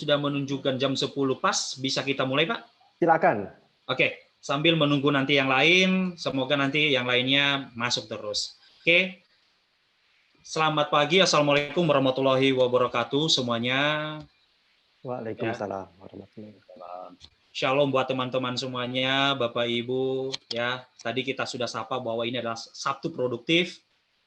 sudah menunjukkan jam 10 pas, bisa kita mulai, Pak? Silakan. Oke, sambil menunggu nanti yang lain, semoga nanti yang lainnya masuk terus. Oke, selamat pagi, Assalamualaikum warahmatullahi wabarakatuh semuanya. Waalaikumsalam warahmatullahi wabarakatuh. Shalom buat teman-teman semuanya, Bapak Ibu. Ya, tadi kita sudah sapa bahwa ini adalah Sabtu produktif.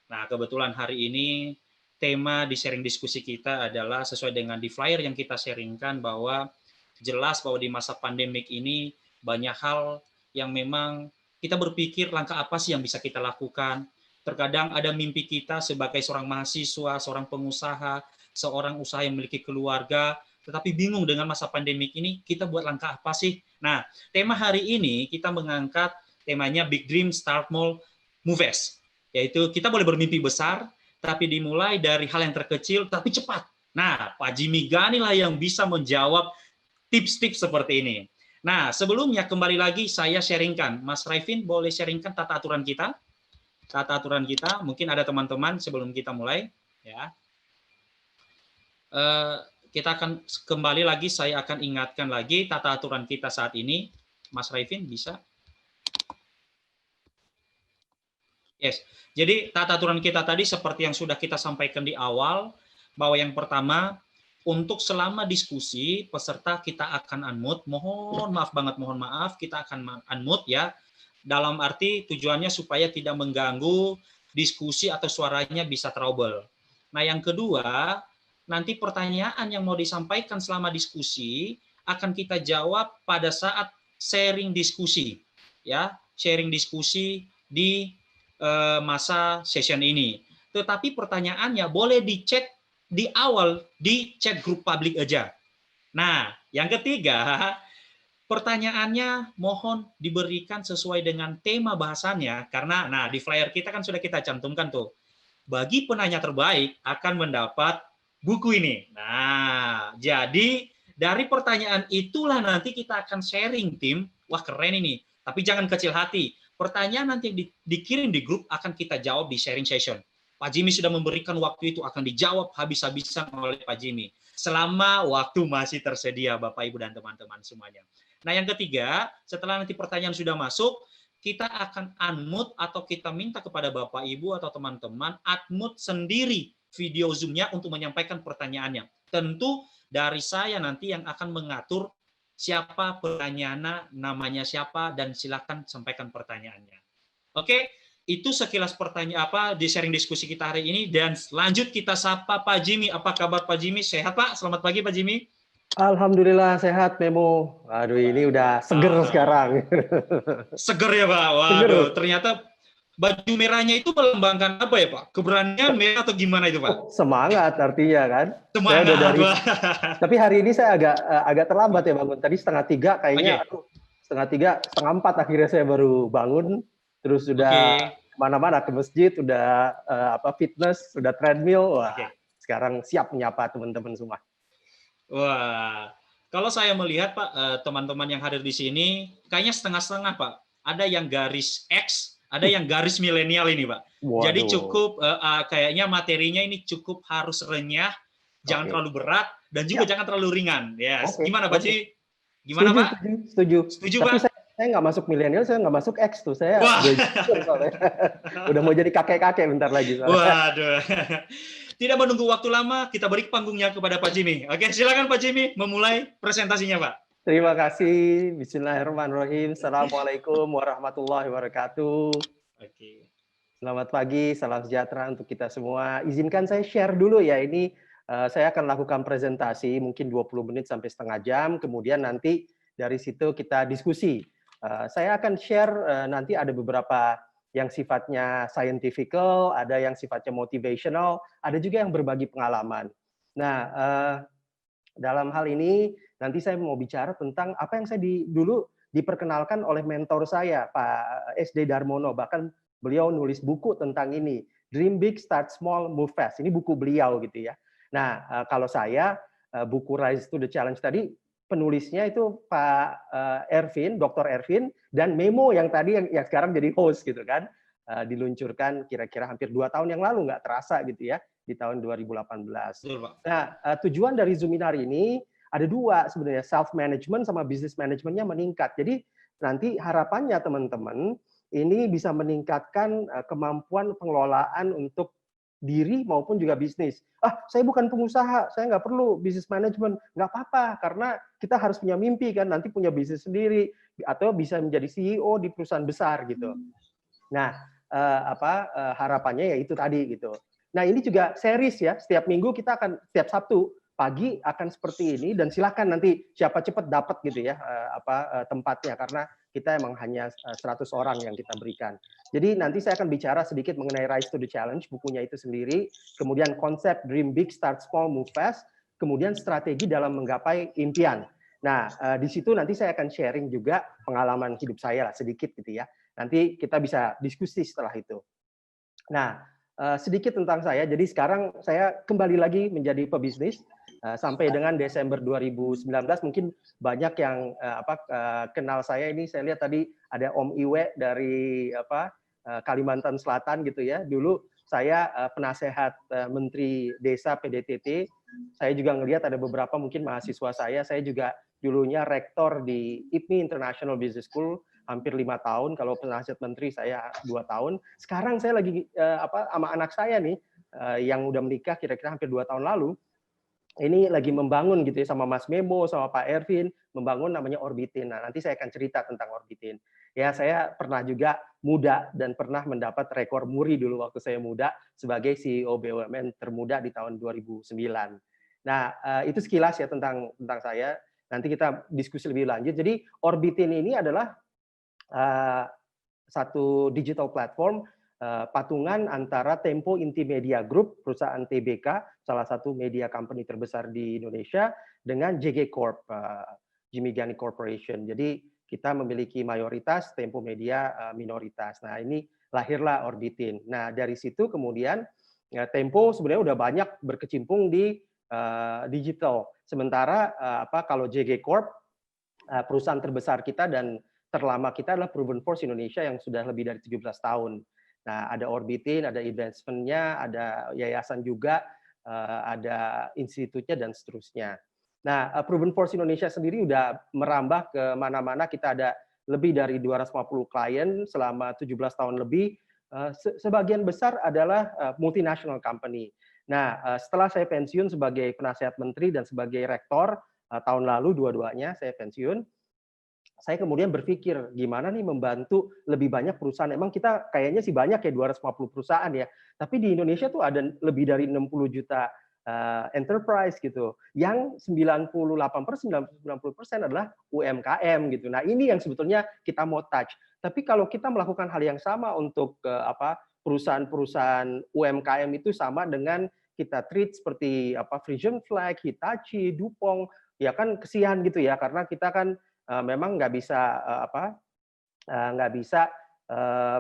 Nah, kebetulan hari ini tema di sharing diskusi kita adalah sesuai dengan di flyer yang kita sharingkan bahwa jelas bahwa di masa pandemik ini banyak hal yang memang kita berpikir langkah apa sih yang bisa kita lakukan. Terkadang ada mimpi kita sebagai seorang mahasiswa, seorang pengusaha, seorang usaha yang memiliki keluarga, tetapi bingung dengan masa pandemik ini, kita buat langkah apa sih? Nah, tema hari ini kita mengangkat temanya Big Dream, Start Small, Move Fast. Yaitu kita boleh bermimpi besar, tapi dimulai dari hal yang terkecil, tapi cepat. Nah, Pak Jimmy Gani lah yang bisa menjawab tips-tips seperti ini. Nah, sebelumnya kembali lagi saya sharingkan. Mas Raifin boleh sharingkan tata aturan kita? Tata aturan kita, mungkin ada teman-teman sebelum kita mulai. Ya. Kita akan kembali lagi, saya akan ingatkan lagi tata aturan kita saat ini. Mas Raifin bisa? Yes. Jadi tata aturan kita tadi seperti yang sudah kita sampaikan di awal, bahwa yang pertama, untuk selama diskusi, peserta kita akan unmute. Mohon maaf banget, mohon maaf, kita akan unmute ya. Dalam arti tujuannya supaya tidak mengganggu diskusi atau suaranya bisa trouble. Nah, yang kedua, nanti pertanyaan yang mau disampaikan selama diskusi akan kita jawab pada saat sharing diskusi, ya, sharing diskusi di masa session ini. Tetapi pertanyaannya boleh dicek di awal di chat grup publik aja. Nah, yang ketiga, pertanyaannya mohon diberikan sesuai dengan tema bahasannya, karena nah di flyer kita kan sudah kita cantumkan tuh. Bagi penanya terbaik akan mendapat buku ini. Nah, jadi dari pertanyaan itulah nanti kita akan sharing tim. Wah, keren ini. Tapi jangan kecil hati. Pertanyaan nanti yang dikirim di grup akan kita jawab di sharing session. Pak Jimmy sudah memberikan waktu itu akan dijawab habis-habisan oleh Pak Jimmy. Selama waktu masih tersedia, Bapak, Ibu, dan teman-teman semuanya. Nah, yang ketiga, setelah nanti pertanyaan sudah masuk, kita akan unmute atau kita minta kepada Bapak, Ibu, atau teman-teman unmute sendiri video Zoom-nya untuk menyampaikan pertanyaannya. Tentu dari saya nanti yang akan mengatur siapa pertanyaannya, namanya siapa, dan silakan sampaikan pertanyaannya. Oke, itu sekilas pertanyaan di sharing diskusi kita hari ini, dan lanjut kita sapa Pak Jimmy. Apa kabar Pak Jimmy? Sehat Pak? Selamat pagi Pak Jimmy. Alhamdulillah sehat Memo. Aduh, ini udah seger sekarang. Seger ya Pak? Waduh, ternyata baju merahnya itu melambangkan apa ya Pak? Keberanian merah atau gimana itu Pak? Oh, semangat artinya kan. Semangat, saya udah dari, tapi hari ini saya agak terlambat ya bangun. Tadi 2:30 kayaknya, okay. 3:30, 3:30 akhirnya saya baru bangun. Terus sudah kemana-mana, ke masjid, udah fitness, sudah treadmill. Wah, sekarang siap menyapa teman-teman semua. Wah, kalau saya melihat Pak, teman-teman yang hadir di sini, kayaknya setengah-setengah Pak. Ada yang garis X, ada yang garis milenial ini Pak. Waduh. Jadi cukup, kayaknya materinya ini cukup harus renyah, jangan terlalu berat, dan juga jangan terlalu ringan. Yes. Gimana Pak Ci? Gimana Pak? Setuju. Setuju Tapi Pak? Saya nggak masuk milenial, saya nggak masuk X tuh. Saya udah mau jadi kakek-kakek bentar lagi. Waduh. Tidak menunggu waktu lama, kita beri panggungnya kepada Pak Jimmy. Oke, silakan Pak Jimmy memulai presentasinya, Pak. Terima kasih. Bismillahirrahmanirrahim. Assalamualaikum warahmatullahi wabarakatuh. Oke. Selamat pagi, salam sejahtera untuk kita semua. Izinkan saya share dulu ya, ini saya akan lakukan presentasi mungkin 20 menit sampai setengah jam, kemudian nanti dari situ kita diskusi. Saya akan share nanti ada beberapa yang sifatnya scientifical, ada yang sifatnya motivational, ada juga yang berbagi pengalaman. Nah, dalam hal ini nanti saya mau bicara tentang apa yang saya dulu diperkenalkan oleh mentor saya, Pak SD Darmono, bahkan beliau nulis buku tentang ini, Dream Big, Start Small, Move Fast. Ini buku beliau gitu ya. Nah, kalau saya buku Rise to the Challenge tadi, penulisnya itu Pak Ervin, Dr. Ervin, dan Memo yang tadi yang sekarang jadi host gitu kan, diluncurkan kira-kira hampir 2 tahun yang lalu, nggak terasa gitu ya, di tahun 2018. Nah, tujuan dari Zoominar ini ada dua sebenarnya, self management sama business managementnya meningkat. Jadi nanti harapannya teman-teman ini bisa meningkatkan kemampuan pengelolaan untuk diri maupun juga bisnis. Saya bukan pengusaha, saya nggak perlu bisnis manajemen. Nggak apa-apa, karena kita harus punya mimpi kan, nanti punya bisnis sendiri, atau bisa menjadi CEO di perusahaan besar gitu. Nah, harapannya ya itu tadi gitu. Nah, ini juga series ya, setiap minggu kita akan, setiap Sabtu pagi akan seperti ini, dan silakan nanti siapa cepat dapat gitu ya tempatnya, karena kita emang hanya 100 orang yang kita berikan. Jadi nanti saya akan bicara sedikit mengenai Rise to the Challenge, bukunya itu sendiri, kemudian konsep Dream Big, Start Small, Move Fast, kemudian strategi dalam menggapai impian. Nah, di situ nanti saya akan sharing juga pengalaman hidup saya lah sedikit gitu ya. Nanti kita bisa diskusi setelah itu. Nah, sedikit tentang saya. Jadi sekarang saya kembali lagi menjadi pebisnis sampai dengan Desember 2019. Mungkin banyak yang kenal saya ini. Saya lihat tadi ada Om Iwe dari Kalimantan Selatan gitu ya. Dulu saya penasehat Menteri Desa PDTT. Saya juga ngelihat ada beberapa mungkin mahasiswa saya. Saya juga dulunya rektor di IPMI International Business School hampir 5 tahun. Kalau penasihat menteri saya 2 tahun. Sekarang saya lagi sama anak saya nih yang udah menikah kira-kira hampir 2 tahun lalu. Ini lagi membangun gitu ya sama Mas Memo, sama Pak Ervin, membangun namanya Orbitin. Nah, nanti saya akan cerita tentang Orbitin. Ya, saya pernah juga muda dan pernah mendapat rekor muri dulu waktu saya muda sebagai CEO BUMN termuda di tahun 2009. Nah, itu sekilas ya tentang saya. Nanti kita diskusi lebih lanjut. Jadi Orbitin ini adalah satu digital platform patungan antara Tempo Intimedia Group, perusahaan TBK, salah satu media company terbesar di Indonesia, dengan JG Corp, Jimmy Gani Corporation. Jadi kita memiliki mayoritas, Tempo Media minoritas. Nah, ini lahirlah Orbitin. Nah, dari situ kemudian Tempo sebenarnya udah banyak berkecimpung di digital. Sementara kalau JG Corp, perusahaan terbesar kita dan terlama kita adalah Proven Force Indonesia yang sudah lebih dari 17 tahun. Nah, ada Orbitin, ada investment-nya, ada yayasan juga, ada institutnya, dan seterusnya. Nah, Proven Force Indonesia sendiri udah merambah ke mana-mana. Kita ada lebih dari 250 klien selama 17 tahun lebih. Sebagian besar adalah multinational company. Nah, setelah saya pensiun sebagai penasehat menteri dan sebagai rektor, tahun lalu dua-duanya saya pensiun, saya kemudian berpikir gimana nih membantu lebih banyak perusahaan. Emang kita kayaknya sih banyak ya 250 perusahaan ya. Tapi di Indonesia tuh ada lebih dari 60 juta enterprise gitu. Yang 90% adalah UMKM gitu. Nah, ini yang sebetulnya kita mau touch. Tapi kalau kita melakukan hal yang sama untuk perusahaan-perusahaan UMKM itu sama dengan kita treat seperti Frisian Flag, Hitachi, Dupont, ya kan kesian gitu ya, karena kita kan memang nggak bisa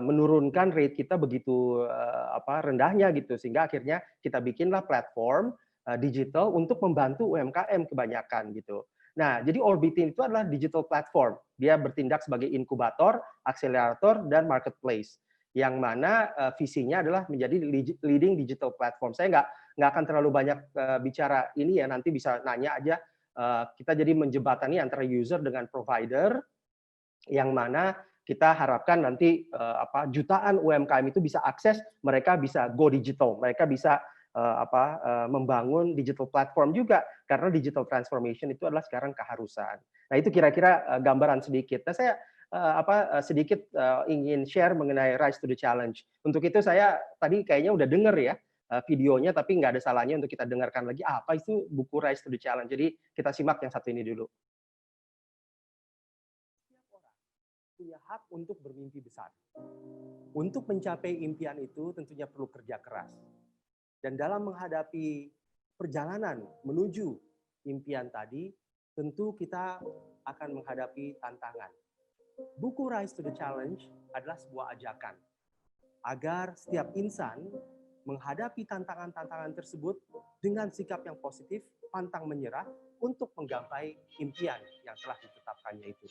menurunkan rate kita begitu rendahnya gitu, sehingga akhirnya kita bikinlah platform digital untuk membantu UMKM kebanyakan gitu. Nah, jadi Orbitin itu adalah digital platform. Dia bertindak sebagai inkubator, akselerator, dan marketplace. Yang mana visinya adalah menjadi leading digital platform. Saya nggak akan terlalu banyak bicara ini ya, nanti bisa nanya aja. Kita jadi menjembatani antara user dengan provider, yang mana kita harapkan nanti jutaan UMKM itu bisa akses, mereka bisa go digital, mereka bisa membangun digital platform juga, karena digital transformation itu adalah sekarang keharusan. Nah, itu kira-kira gambaran sedikit. Nah, saya sedikit ingin share mengenai Rise to the Challenge. Untuk itu saya tadi kayaknya udah denger ya videonya, tapi nggak ada salahnya untuk kita dengarkan lagi apa itu buku Rise to the Challenge. Jadi kita simak yang satu ini dulu. Setiap orang punya hak untuk bermimpi besar. Untuk mencapai impian itu tentunya perlu kerja keras. Dan dalam menghadapi perjalanan menuju impian tadi, tentu kita akan menghadapi tantangan. Buku Rise to the Challenge adalah sebuah ajakan agar setiap insan menghadapi tantangan-tantangan tersebut dengan sikap yang positif, pantang menyerah untuk menggapai impian yang telah ditetapkannya itu.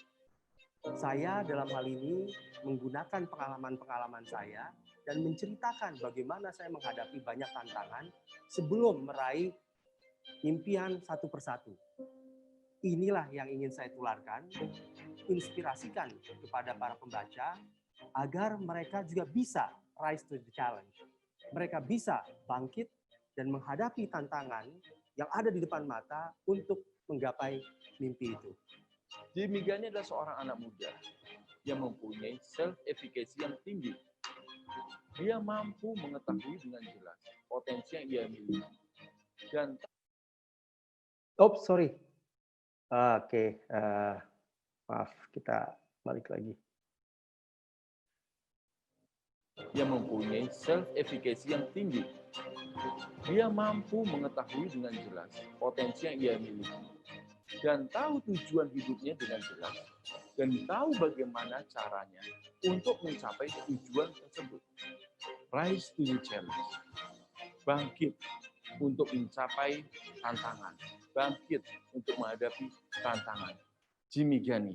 Saya dalam hal ini menggunakan pengalaman-pengalaman saya dan menceritakan bagaimana saya menghadapi banyak tantangan sebelum meraih impian satu persatu. inilah yang ingin saya tularkan, inspirasikan kepada para pembaca agar mereka juga bisa rise to the challenge. Mereka bisa bangkit dan menghadapi tantangan yang ada di depan mata untuk menggapai mimpi itu. Jimmy Gani adalah seorang anak muda yang mempunyai self-efficacy yang tinggi. Dia mampu mengetahui dengan jelas potensi yang dia miliki. Dan Sorry. Oke, maaf, kita balik lagi. Dia mempunyai self-efficacy yang tinggi. Dia mampu mengetahui dengan jelas potensi yang ia miliki. Dan tahu tujuan hidupnya dengan jelas. Dan tahu bagaimana caranya untuk mencapai tujuan tersebut. Rise to the challenge. Bangkit untuk mencapai tantangan. Bangkit untuk menghadapi tantangan. Jimmy Gani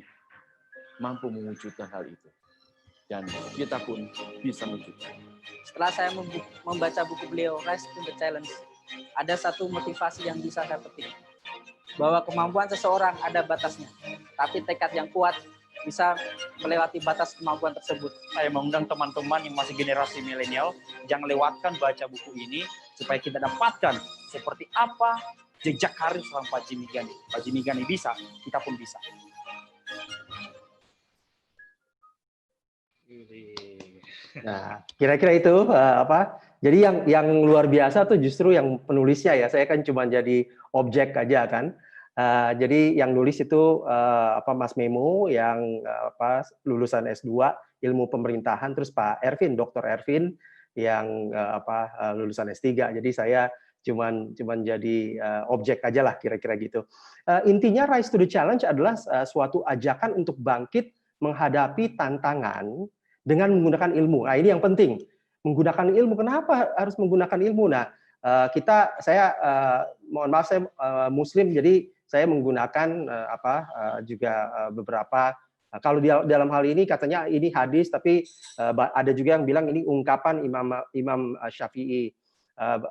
mampu mewujudkan hal itu. Dan kita pun bisa mewujudkan. Setelah saya membaca buku beliau, Rise to the Challenge, ada satu motivasi yang bisa saya petik. Bahwa kemampuan seseorang ada batasnya, tapi tekad yang kuat bisa melewati batas kemampuan tersebut. Saya mengundang teman-teman yang masih generasi milenial, jangan lewatkan baca buku ini, supaya kita dapatkan seperti apa jejak karir seorang Pak Jimmy Gani. Pak Jimmy Gani bisa, kita pun bisa. Nah, kira-kira itu apa? Jadi yang luar biasa tuh justru yang penulisnya ya. Saya kan cuma jadi objek aja kan. Jadi yang nulis itu Mas Memo yang lulusan S2 Ilmu Pemerintahan, terus Pak Ervin, Dr. Ervin yang lulusan S3. Jadi saya cuman jadi objek aja lah kira-kira gitu. Intinya Rise to the Challenge adalah suatu ajakan untuk bangkit menghadapi tantangan dengan menggunakan ilmu. Nah, ini yang penting. Menggunakan ilmu. Kenapa harus menggunakan ilmu? Nah, saya mohon maaf, saya Muslim, jadi saya menggunakan juga beberapa. Kalau dalam hal ini katanya ini hadis, tapi ada juga yang bilang ini ungkapan Imam Syafi'i.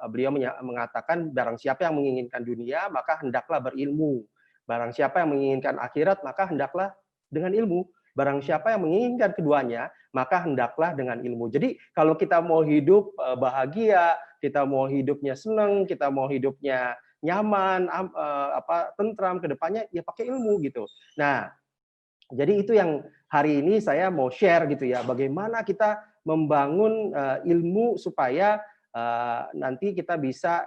Beliau mengatakan, barang siapa yang menginginkan dunia, maka hendaklah berilmu. Barang siapa yang menginginkan akhirat, maka hendaklah dengan ilmu. Barang siapa yang menginginkan keduanya, maka hendaklah dengan ilmu. Jadi kalau kita mau hidup bahagia, kita mau hidupnya senang, kita mau hidupnya nyaman, tentram ke depannya, ya pakai ilmu gitu. Nah, jadi itu yang hari ini saya mau share gitu ya, bagaimana kita membangun ilmu supaya nanti kita bisa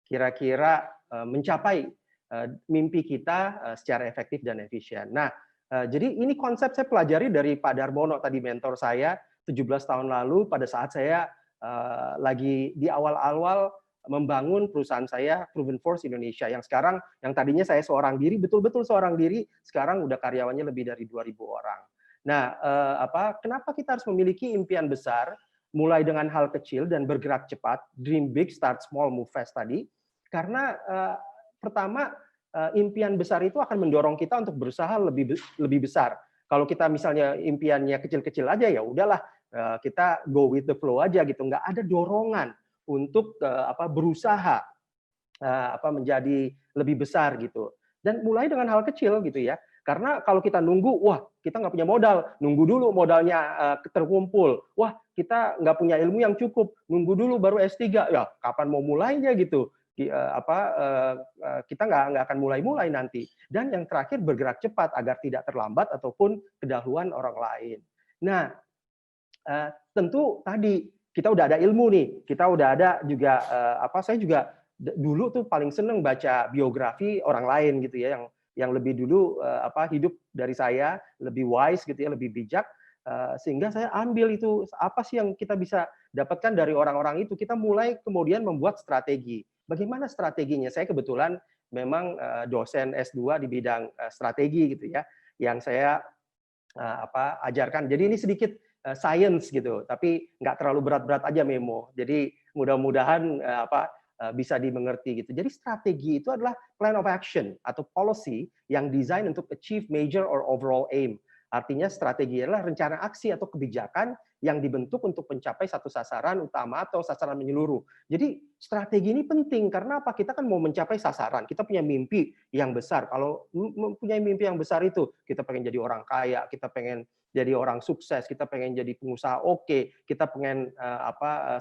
kira-kira mencapai mimpi kita secara efektif dan efisien. Nah, jadi ini konsep saya pelajari dari Pak Darmono tadi, mentor saya 17 tahun lalu pada saat saya lagi di awal-awal membangun perusahaan saya Proven Force Indonesia yang sekarang, yang tadinya saya seorang diri, betul-betul seorang diri, sekarang udah karyawannya lebih dari 2.000 orang. Nah, kenapa kita harus memiliki impian besar, mulai dengan hal kecil dan bergerak cepat, dream big, start small, move fast tadi, karena pertama, impian besar itu akan mendorong kita untuk berusaha lebih besar. Kalau kita misalnya impiannya kecil-kecil aja, ya udahlah kita go with the flow aja gitu, nggak ada dorongan untuk berusaha menjadi lebih besar gitu. Dan mulai dengan hal kecil gitu ya. Karena kalau kita nunggu, wah kita nggak punya modal, nunggu dulu modalnya terkumpul. Wah kita nggak punya ilmu yang cukup, nunggu dulu baru S3. Ya kapan mau mulainya gitu? Kita nggak akan mulai nanti. Dan yang terakhir bergerak cepat agar tidak terlambat ataupun kedahuluan orang lain. Nah, tentu tadi kita udah ada ilmu nih, kita udah ada juga saya juga dulu tuh paling seneng baca biografi orang lain gitu ya, yang lebih dulu hidup dari saya, lebih wise gitu ya, lebih bijak, sehingga saya ambil itu apa sih yang kita bisa dapatkan dari orang-orang itu. Kita mulai kemudian membuat strategi. Bagaimana strateginya? Saya kebetulan memang dosen S2 di bidang strategi gitu ya, yang saya ajarkan. Jadi ini sedikit science gitu, tapi nggak terlalu berat-berat aja Memo. Jadi mudah-mudahan bisa dimengerti gitu. Jadi strategi itu adalah plan of action atau policy yang desain untuk achieve major or overall aim. Artinya strategi adalah rencana aksi atau kebijakan yang dibentuk untuk mencapai satu sasaran utama atau sasaran menyeluruh. Jadi strategi ini penting karena apa? Kita kan mau mencapai sasaran, kita punya mimpi yang besar. Kalau mempunyai mimpi yang besar itu, kita pengen jadi orang kaya, kita pengen jadi orang sukses, kita pengen jadi pengusaha oke, kita pengen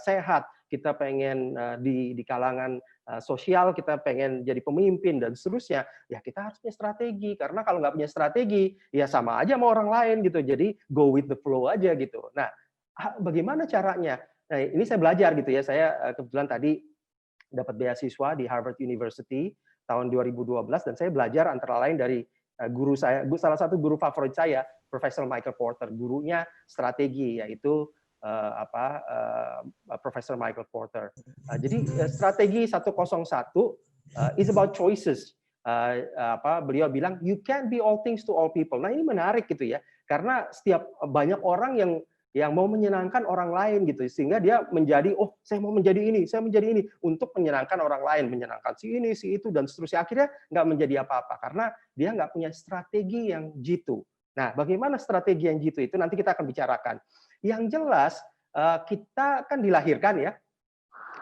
sehat, kita pengen di kalangan sosial, kita pengen jadi pemimpin dan seterusnya. Ya kita harus punya strategi karena kalau nggak punya strategi, ya sama aja sama orang lain gitu. Jadi go with the flow aja gitu. Nah, bagaimana caranya? Nah, ini saya belajar gitu ya. Saya kebetulan tadi dapat beasiswa di Harvard University tahun 2012 dan saya belajar antara lain dari guru saya, salah satu guru favorit saya, Profesor Michael Porter. Gurunya strategi yaitu Profesor Michael Porter. Jadi strategi 101 is about choices. Beliau bilang you can't be all things to all people. Nah ini menarik gitu ya, karena setiap banyak orang yang mau menyenangkan orang lain gitu, sehingga dia menjadi saya mau menjadi ini, saya menjadi ini untuk menyenangkan orang lain, menyenangkan si ini, si itu dan seterusnya. Akhirnya nggak menjadi apa-apa karena dia nggak punya strategi yang jitu. Nah, bagaimana strategi yang jitu itu nanti kita akan bicarakan. Yang jelas kita kan dilahirkan ya.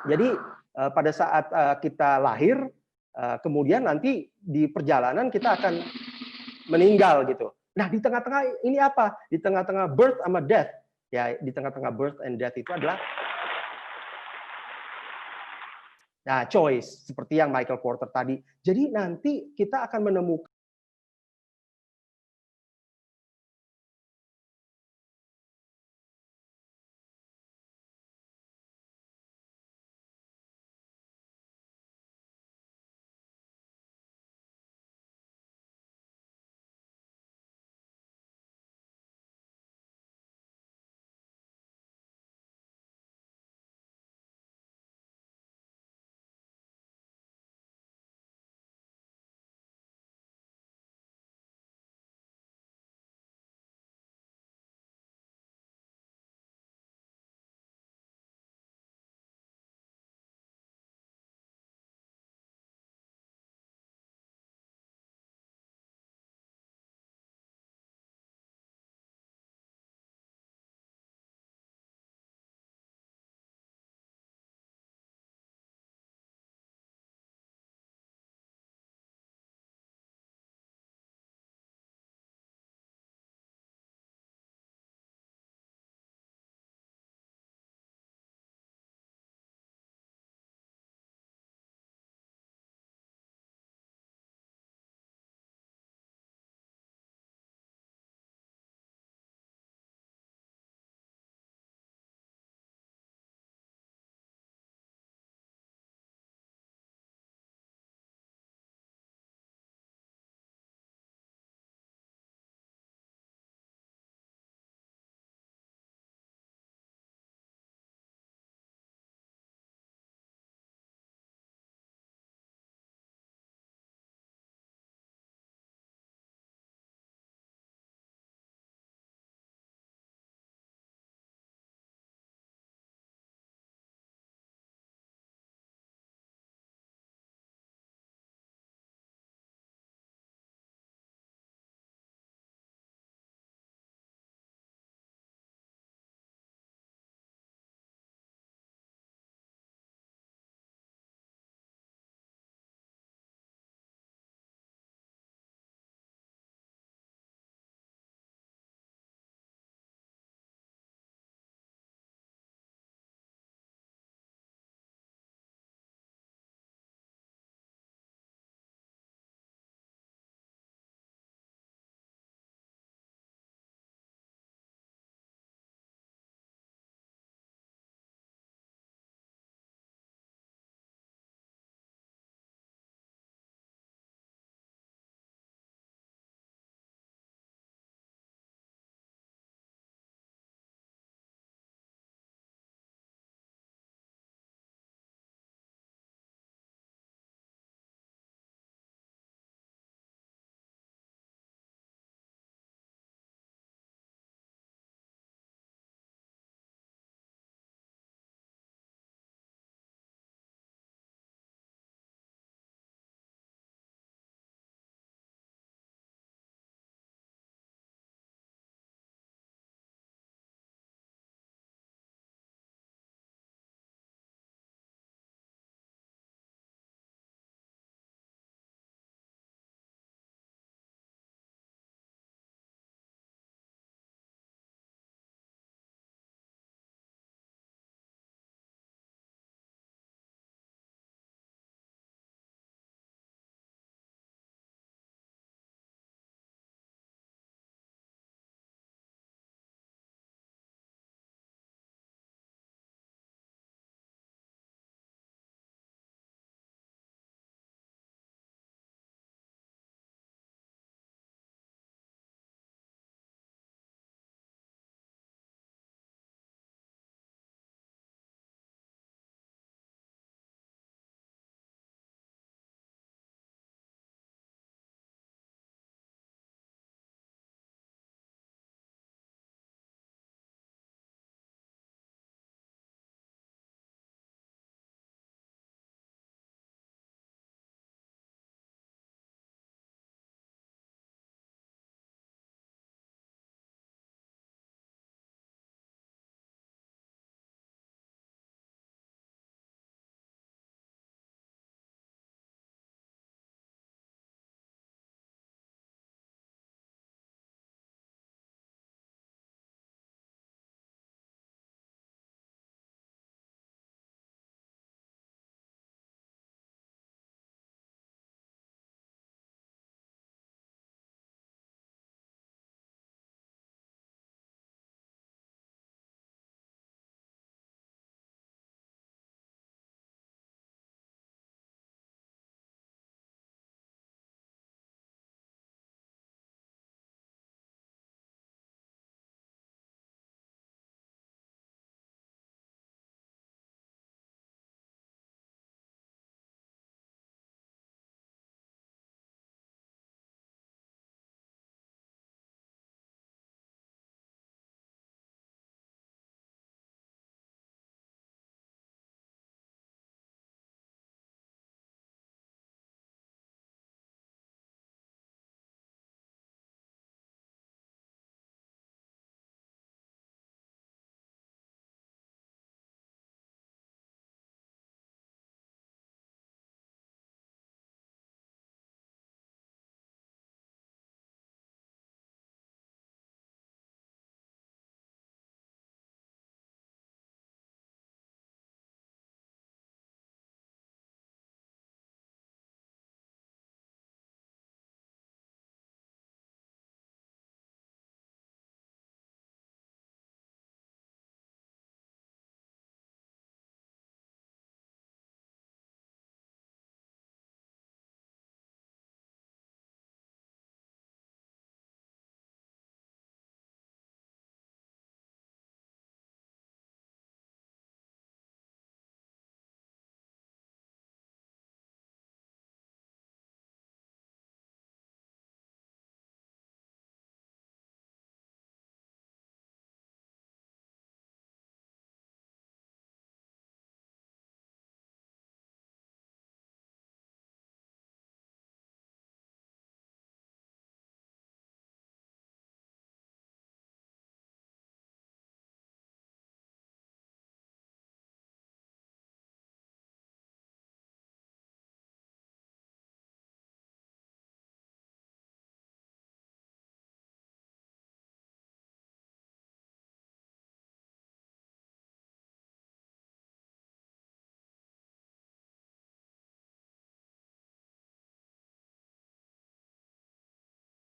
Jadi pada saat kita lahir, kemudian nanti di perjalanan kita akan meninggal gitu. Nah, di tengah-tengah ini apa? Di tengah-tengah birth sama death. Ya, di tengah-tengah birth and death itu adalah choice, seperti yang Michael Porter tadi. Jadi nanti kita akan menemukan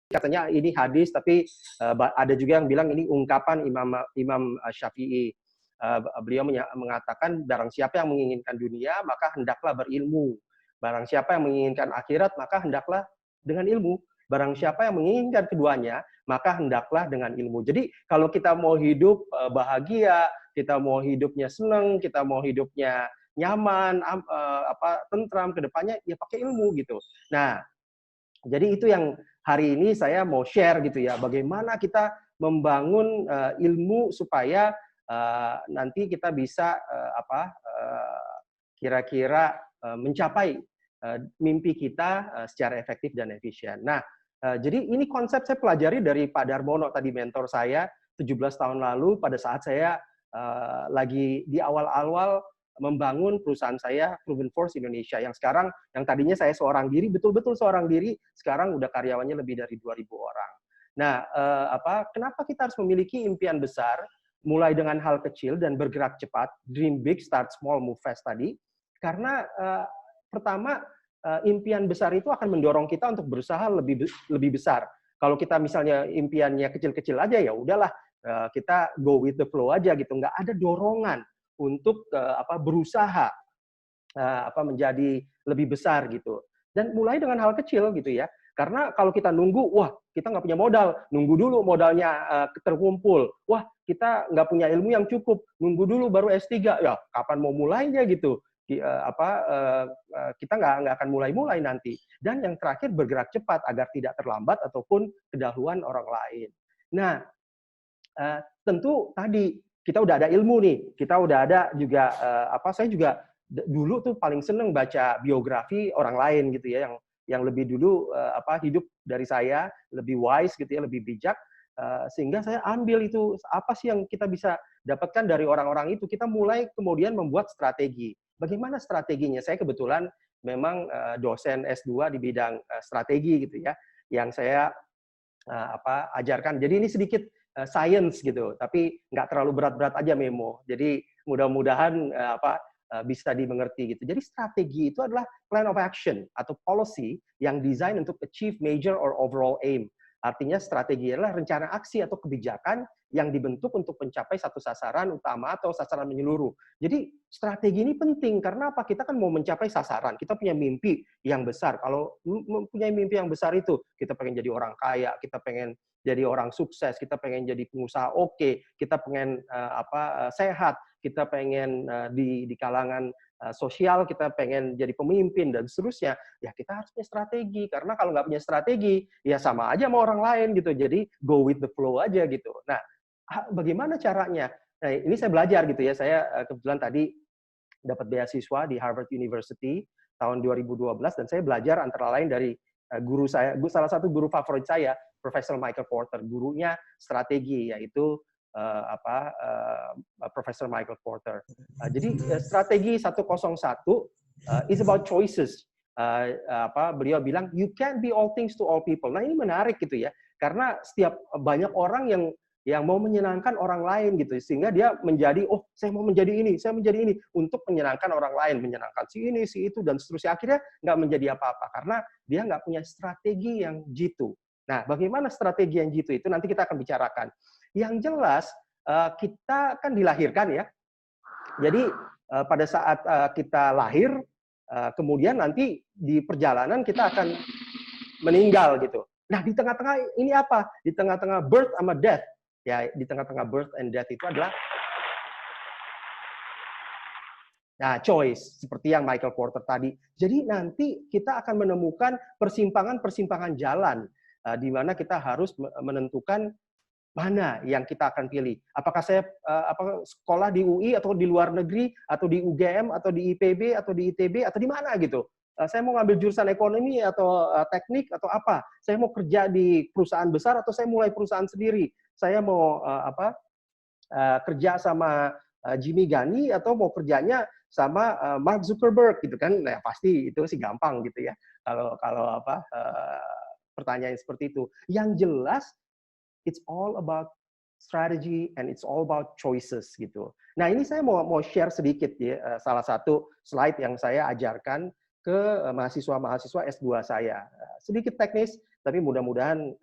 katanya ini hadis, tapi ada juga yang bilang ini ungkapan Imam Syafi'i. Beliau mengatakan barang siapa yang menginginkan dunia maka hendaklah berilmu. Barang siapa yang menginginkan akhirat maka hendaklah dengan ilmu. Barang siapa yang menginginkan keduanya maka hendaklah dengan ilmu. Jadi kalau kita mau hidup bahagia, kita mau hidupnya senang, kita mau hidupnya nyaman, tentram ke depannya, ya pakai ilmu gitu. Nah, jadi itu yang hari ini saya mau share gitu ya, bagaimana kita membangun ilmu supaya nanti kita bisa kira-kira mencapai mimpi kita secara efektif dan efisien. Nah, jadi ini konsep saya pelajari dari Pak Darmono tadi, mentor saya 17 tahun lalu pada saat saya lagi di awal-awal membangun perusahaan saya, Proven Force Indonesia, yang sekarang, yang tadinya saya seorang diri, betul-betul seorang diri, sekarang udah karyawannya lebih dari 2.000 orang. Nah, kenapa kita harus memiliki impian besar, mulai dengan hal kecil dan bergerak cepat, dream big, start small, move fast tadi, karena pertama, impian besar itu akan mendorong kita untuk berusaha lebih besar. Kalau kita misalnya impiannya kecil-kecil aja, ya udahlah, kita go with the flow aja gitu, nggak ada dorongan untuk berusaha menjadi lebih besar gitu. Dan mulai dengan hal kecil gitu ya. Karena kalau kita nunggu, wah kita nggak punya modal, nunggu dulu modalnya terkumpul. Wah kita nggak punya ilmu yang cukup, nunggu dulu baru S3. Ya kapan mau mulainya gitu? Kita nggak akan mulai nanti. Dan yang terakhir bergerak cepat agar tidak terlambat ataupun kedahuluan orang lain. Nah, tentu tadi kita udah ada ilmu nih, kita udah ada juga saya juga dulu tuh paling seneng baca biografi orang lain gitu ya, yang lebih dulu hidup dari saya, lebih wise gitu ya, lebih bijak, sehingga saya ambil itu apa sih yang kita bisa dapatkan dari orang-orang itu. Kita mulai kemudian membuat strategi. Bagaimana strateginya? Saya kebetulan memang dosen S2 di bidang strategi gitu ya, yang saya ajarkan. Jadi ini sedikit science gitu, tapi nggak terlalu berat-berat aja memo. Jadi mudah-mudahan bisa dimengerti gitu. Jadi strategi itu adalah plan of action atau policy yang desain untuk achieve major or overall aim. Artinya strategi adalah rencana aksi atau kebijakan yang dibentuk untuk mencapai satu sasaran utama atau sasaran menyeluruh. Jadi strategi ini penting karena apa? Kita kan mau mencapai sasaran, kita punya mimpi yang besar. Kalau mempunyai mimpi yang besar itu, kita pengen jadi orang kaya, kita pengen jadi orang sukses, kita pengen jadi pengusaha oke, kita pengen sehat, kita pengen di kalangan sosial, kita pengen jadi pemimpin dan seterusnya, ya kita harus punya strategi. Karena kalau nggak punya strategi, ya sama aja sama orang lain gitu. Jadi go with the flow aja gitu. Nah, bagaimana caranya? Nah, ini saya belajar gitu ya. Saya kebetulan tadi dapat beasiswa di Harvard University tahun 2012 dan saya belajar antara lain dari guru saya, salah satu guru favorit saya, Profesor Michael Porter. Gurunya strategi, yaitu Profesor Michael Porter. Jadi strategi 101 is about choices. Beliau bilang you can't be all things to all people. Nah ini menarik gitu ya, karena setiap banyak orang yang mau menyenangkan orang lain gitu, sehingga dia menjadi saya mau menjadi ini, saya menjadi ini untuk menyenangkan orang lain, menyenangkan si ini, si itu dan seterusnya. Akhirnya nggak menjadi apa-apa karena dia nggak punya strategi yang jitu. Nah, bagaimana strategi yang jitu itu nanti kita akan bicarakan. Yang jelas kita kan dilahirkan ya. Jadi pada saat kita lahir, kemudian nanti di perjalanan kita akan meninggal gitu. Nah di tengah-tengah ini apa? Di tengah-tengah birth sama death. Ya di tengah-tengah birth and death itu adalah choice, seperti yang Michael Porter tadi. Jadi nanti kita akan menemukan persimpangan-persimpangan jalan di mana kita harus menentukan mana yang kita akan pilih. Apakah saya sekolah di UI atau di luar negeri atau di UGM atau di IPB atau di ITB atau di mana gitu. Saya mau ngambil jurusan ekonomi atau teknik atau apa. Saya mau kerja di perusahaan besar atau saya mulai perusahaan sendiri. Saya mau kerja sama Jimmy Gani atau mau kerjanya sama Mark Zuckerberg gitu kan. Nah, pasti itu sih gampang gitu ya. Kalau pertanyaan seperti itu. Yang jelas it's all about strategy and it's all about choices gitu. Nah, ini saya mau share sedikit ya, salah satu slide yang saya ajarkan ke mahasiswa-mahasiswa S2 saya. Sedikit teknis, tapi mudah-mudahan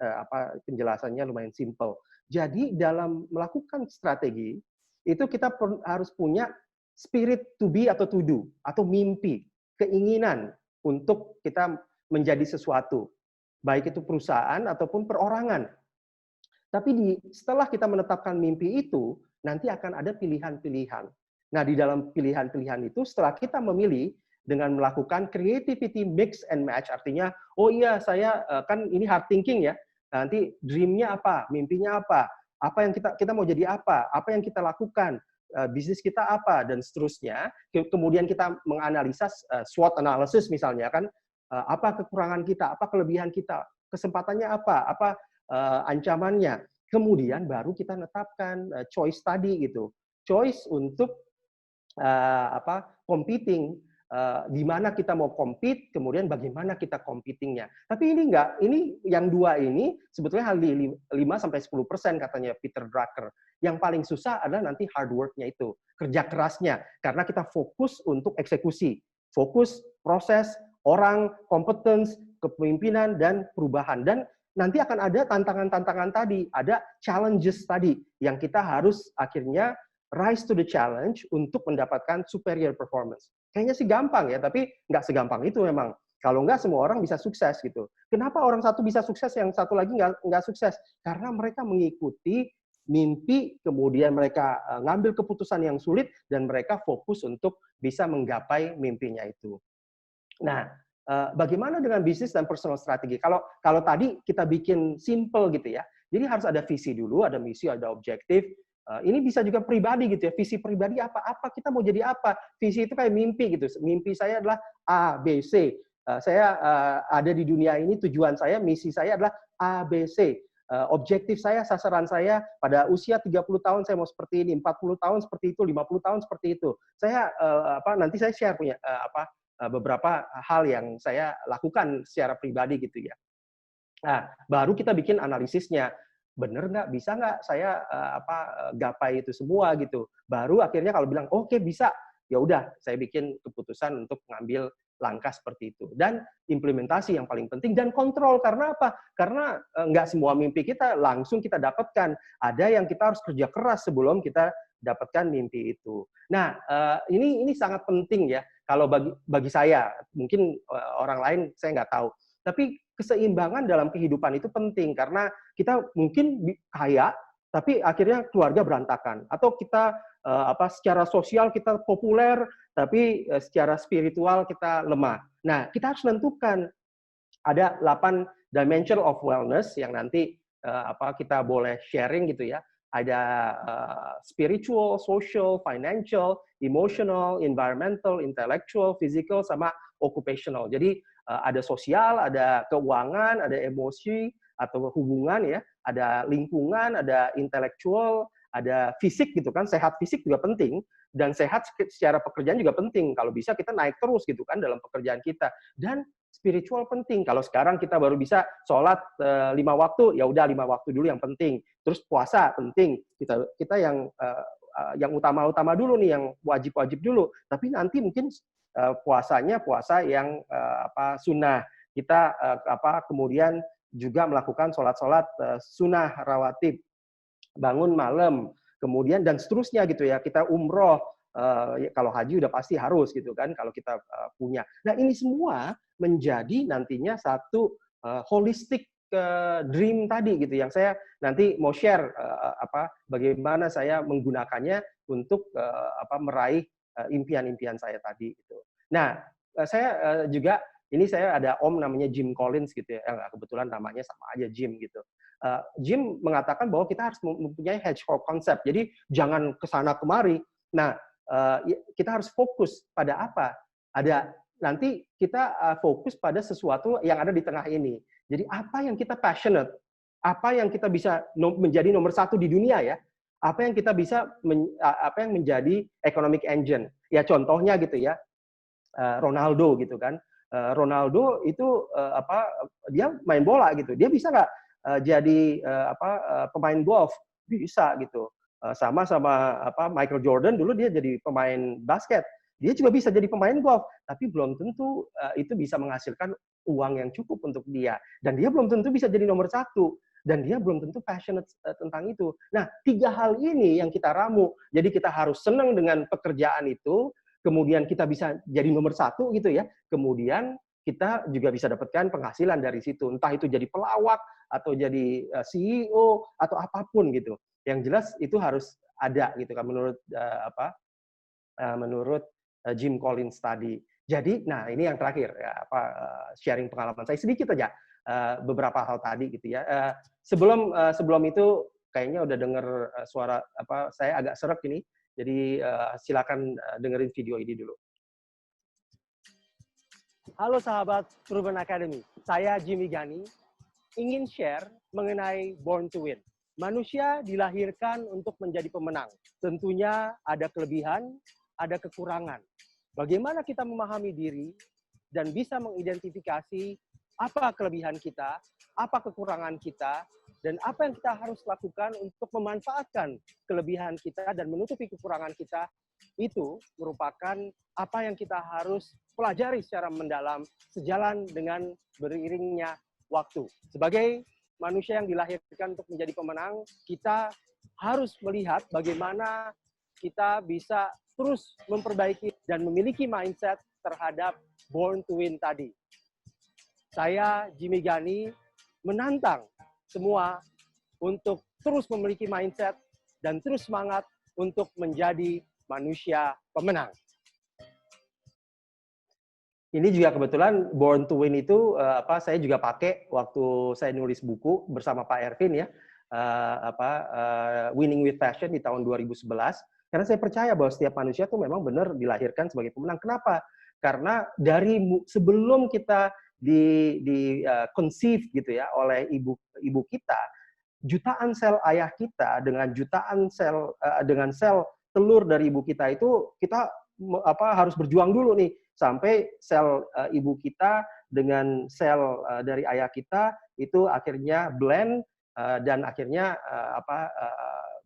penjelasannya lumayan simple. Jadi dalam melakukan strategi, itu kita harus punya spirit to be atau to do, atau mimpi, keinginan untuk kita menjadi sesuatu. Baik itu perusahaan ataupun perorangan. Tapi setelah kita menetapkan mimpi itu, nanti akan ada pilihan-pilihan. Nah, di dalam pilihan-pilihan itu, setelah kita memilih dengan melakukan creativity mix and match, artinya, oh iya, saya kan ini hard thinking ya, nanti dream-nya apa, mimpinya apa yang kita mau jadi apa yang kita lakukan, bisnis kita apa, dan seterusnya. Kemudian kita menganalisa SWOT analysis misalnya kan, apa kekurangan kita, apa kelebihan kita, kesempatannya apa ancamannya. Kemudian baru kita menetapkan choice tadi gitu. Choice untuk competing, di mana kita mau compete, kemudian bagaimana kita competingnya. Tapi ini yang dua ini sebetulnya hal di 5-10% katanya Peter Drucker. Yang paling susah adalah nanti hard work-nya itu, kerja kerasnya, karena kita fokus untuk eksekusi, fokus proses, orang, competence, kepemimpinan, dan perubahan. Dan nanti akan ada tantangan-tantangan tadi, ada challenges tadi, yang kita harus akhirnya rise to the challenge untuk mendapatkan superior performance. Kayaknya sih gampang ya, tapi nggak segampang itu memang. Kalau nggak, semua orang bisa sukses gitu. Kenapa orang satu bisa sukses, yang satu lagi nggak sukses? Karena mereka mengikuti mimpi, kemudian mereka ngambil keputusan yang sulit, dan mereka fokus untuk bisa menggapai mimpinya itu. Nah, bagaimana dengan bisnis dan personal strategi? Kalau tadi kita bikin simple gitu ya, jadi harus ada visi dulu, ada misi, ada objektif. Ini bisa juga pribadi gitu ya, visi pribadi apa kita mau jadi apa. Visi itu kayak mimpi gitu. Mimpi saya adalah A, B, C. Saya ada di dunia ini, tujuan saya, misi saya adalah A, B, C. Objektif saya, sasaran saya pada usia 30 tahun saya mau seperti ini, 40 tahun seperti itu, 50 tahun seperti itu. Saya nanti saya share punya beberapa hal yang saya lakukan secara pribadi gitu ya. Nah, baru kita bikin analisisnya. Bener nggak, bisa nggak saya gapai itu semua gitu. Baru akhirnya kalau bilang oke, bisa, ya udah saya bikin keputusan untuk mengambil langkah seperti itu. Dan implementasi yang paling penting, dan kontrol. Karena apa? Karena nggak semua mimpi kita langsung kita dapatkan. Ada yang kita harus kerja keras sebelum kita dapatkan mimpi itu. Nah, ini sangat penting ya. Kalau bagi saya, mungkin orang lain saya nggak tahu. Tapi keseimbangan dalam kehidupan itu penting, karena kita mungkin kaya, tapi akhirnya keluarga berantakan. Atau kita secara sosial kita populer, tapi secara spiritual kita lemah. Nah, kita harus menentukan. Ada 8 dimension of wellness yang nanti kita boleh sharing gitu ya. Ada spiritual, social, financial, emotional, environmental, intellectual, physical, sama occupational. Jadi ada sosial, ada keuangan, ada emosi atau hubungan ya, ada lingkungan, ada intelektual, ada fisik gitu kan. Sehat fisik juga penting, dan sehat secara pekerjaan juga penting. Kalau bisa kita naik terus gitu kan dalam pekerjaan kita. Dan spiritual penting. Kalau sekarang kita baru bisa sholat 5 waktu, ya udah 5 waktu dulu yang penting. Terus puasa penting. Kita yang utama-utama dulu nih, yang wajib-wajib dulu. Tapi nanti mungkin puasanya puasa yang sunnah. Kita kemudian juga melakukan sholat-sholat sunnah rawatib, bangun malam, kemudian dan seterusnya gitu ya. Kita umroh, kalau haji udah pasti harus gitu kan kalau kita punya. Nah, ini semua menjadi nantinya satu holistic dream tadi gitu, yang saya nanti mau share bagaimana saya menggunakannya untuk meraih impian-impian saya tadi gitu. Nah, saya juga saya ada om namanya Jim Collins gitu ya, kebetulan namanya sama aja Jim gitu. Jim mengatakan bahwa kita harus mempunyai hedgehog concept. Jadi jangan kesana kemari. Nah, kita harus fokus pada apa? Nanti kita fokus pada sesuatu yang ada di tengah ini. Jadi apa yang kita passionate, apa yang kita bisa menjadi nomor 1 di dunia ya, apa yang kita bisa apa yang menjadi economic engine. Ya contohnya gitu ya, Ronaldo gitu kan. Ronaldo itu dia main bola gitu. Dia bisa nggak jadi pemain golf? Bisa gitu. Sama Michael Jordan dulu dia jadi pemain basket. Dia juga bisa jadi pemain golf, tapi belum tentu itu bisa menghasilkan uang yang cukup untuk dia. Dan dia belum tentu bisa jadi nomor 1. Dan dia belum tentu passionate tentang itu. Nah, 3 hal ini yang kita ramu. Jadi kita harus senang dengan pekerjaan itu, kemudian kita bisa jadi nomor 1 gitu ya. Kemudian kita juga bisa dapatkan penghasilan dari situ. Entah itu jadi pelawak, atau jadi CEO, atau apapun gitu. Yang jelas itu harus ada gitu kan menurut menurut Jim Collins tadi. Jadi, nah ini yang terakhir ya, sharing pengalaman saya sedikit aja beberapa hal tadi gitu ya. Sebelum itu kayaknya udah dengar suara saya agak serak ini. Jadi silakan dengerin video ini dulu. Halo sahabat Proven Academy, saya Jimmy Gani ingin share mengenai Born to Win. Manusia dilahirkan untuk menjadi pemenang. Tentunya ada kelebihan, ada kekurangan. Bagaimana kita memahami diri dan bisa mengidentifikasi apa kelebihan kita, apa kekurangan kita, dan apa yang kita harus lakukan untuk memanfaatkan kelebihan kita dan menutupi kekurangan kita, itu merupakan apa yang kita harus pelajari secara mendalam sejalan dengan beriringnya waktu. Sebagai manusia yang dilahirkan untuk menjadi pemenang, kita harus melihat bagaimana kita bisa terus memperbaiki dan memiliki mindset terhadap Born to Win tadi. Saya, Jimmy Gani, menantang semua untuk terus memiliki mindset dan terus semangat untuk menjadi manusia pemenang. Ini juga kebetulan Born to Win itu saya juga pakai waktu saya nulis buku bersama Pak Ervin ya, Winning with Passion di tahun 2011. Karena saya percaya bahwa setiap manusia tuh memang benar dilahirkan sebagai pemenang. Kenapa? Karena dari sebelum kita conceive gitu ya oleh ibu kita, jutaan sel ayah kita dengan jutaan sel telur dari ibu kita itu kita harus berjuang dulu nih sampai sel ibu kita dengan sel dari ayah kita itu akhirnya blend dan akhirnya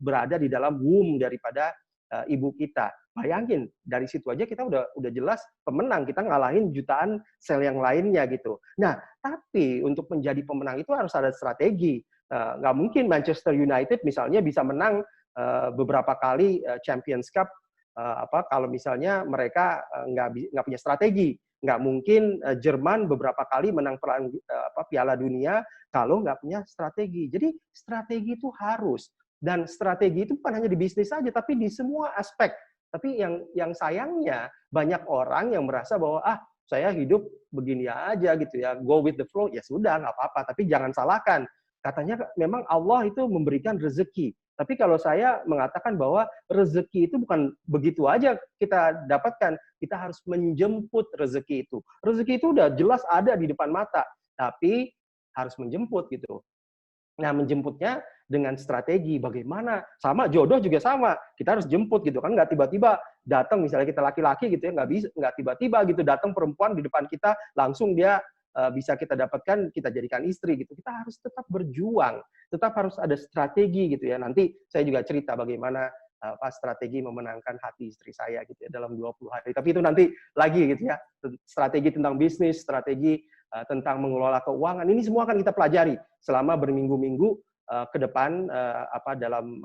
berada di dalam womb daripada ibu kita. Bayangin dari situ aja kita udah jelas pemenang, kita ngalahin jutaan sel yang lainnya gitu. Nah, tapi untuk menjadi pemenang itu harus ada strategi. Nggak mungkin Manchester United misalnya bisa menang beberapa kali Champions Cup kalau misalnya mereka nggak punya strategi. Nggak mungkin Jerman beberapa kali menang Piala Dunia kalau nggak punya strategi. Jadi strategi itu harus. Dan strategi itu bukan hanya di bisnis saja, tapi di semua aspek. Tapi yang sayangnya banyak orang yang merasa bahwa saya hidup begini aja gitu ya, go with the flow, ya sudah nggak apa-apa. Tapi jangan salahkan. Katanya memang Allah itu memberikan rezeki. Tapi kalau saya mengatakan bahwa rezeki itu bukan begitu aja kita dapatkan, kita harus menjemput rezeki itu. Rezeki itu udah jelas ada di depan mata, tapi harus menjemput gitu. Nah, menjemputnya dengan strategi bagaimana, sama jodoh juga sama, kita harus jemput gitu kan, nggak tiba-tiba datang misalnya kita laki-laki gitu ya, nggak tiba-tiba gitu datang perempuan di depan kita langsung dia bisa kita dapatkan, kita jadikan istri gitu. Kita harus tetap berjuang, tetap harus ada strategi gitu ya. Nanti saya juga cerita bagaimana strategi memenangkan hati istri saya gitu ya dalam 20 hari. Tapi itu nanti lagi gitu ya. Strategi tentang bisnis, strategi tentang mengelola keuangan. Ini semua akan kita pelajari selama berminggu-minggu ke depan dalam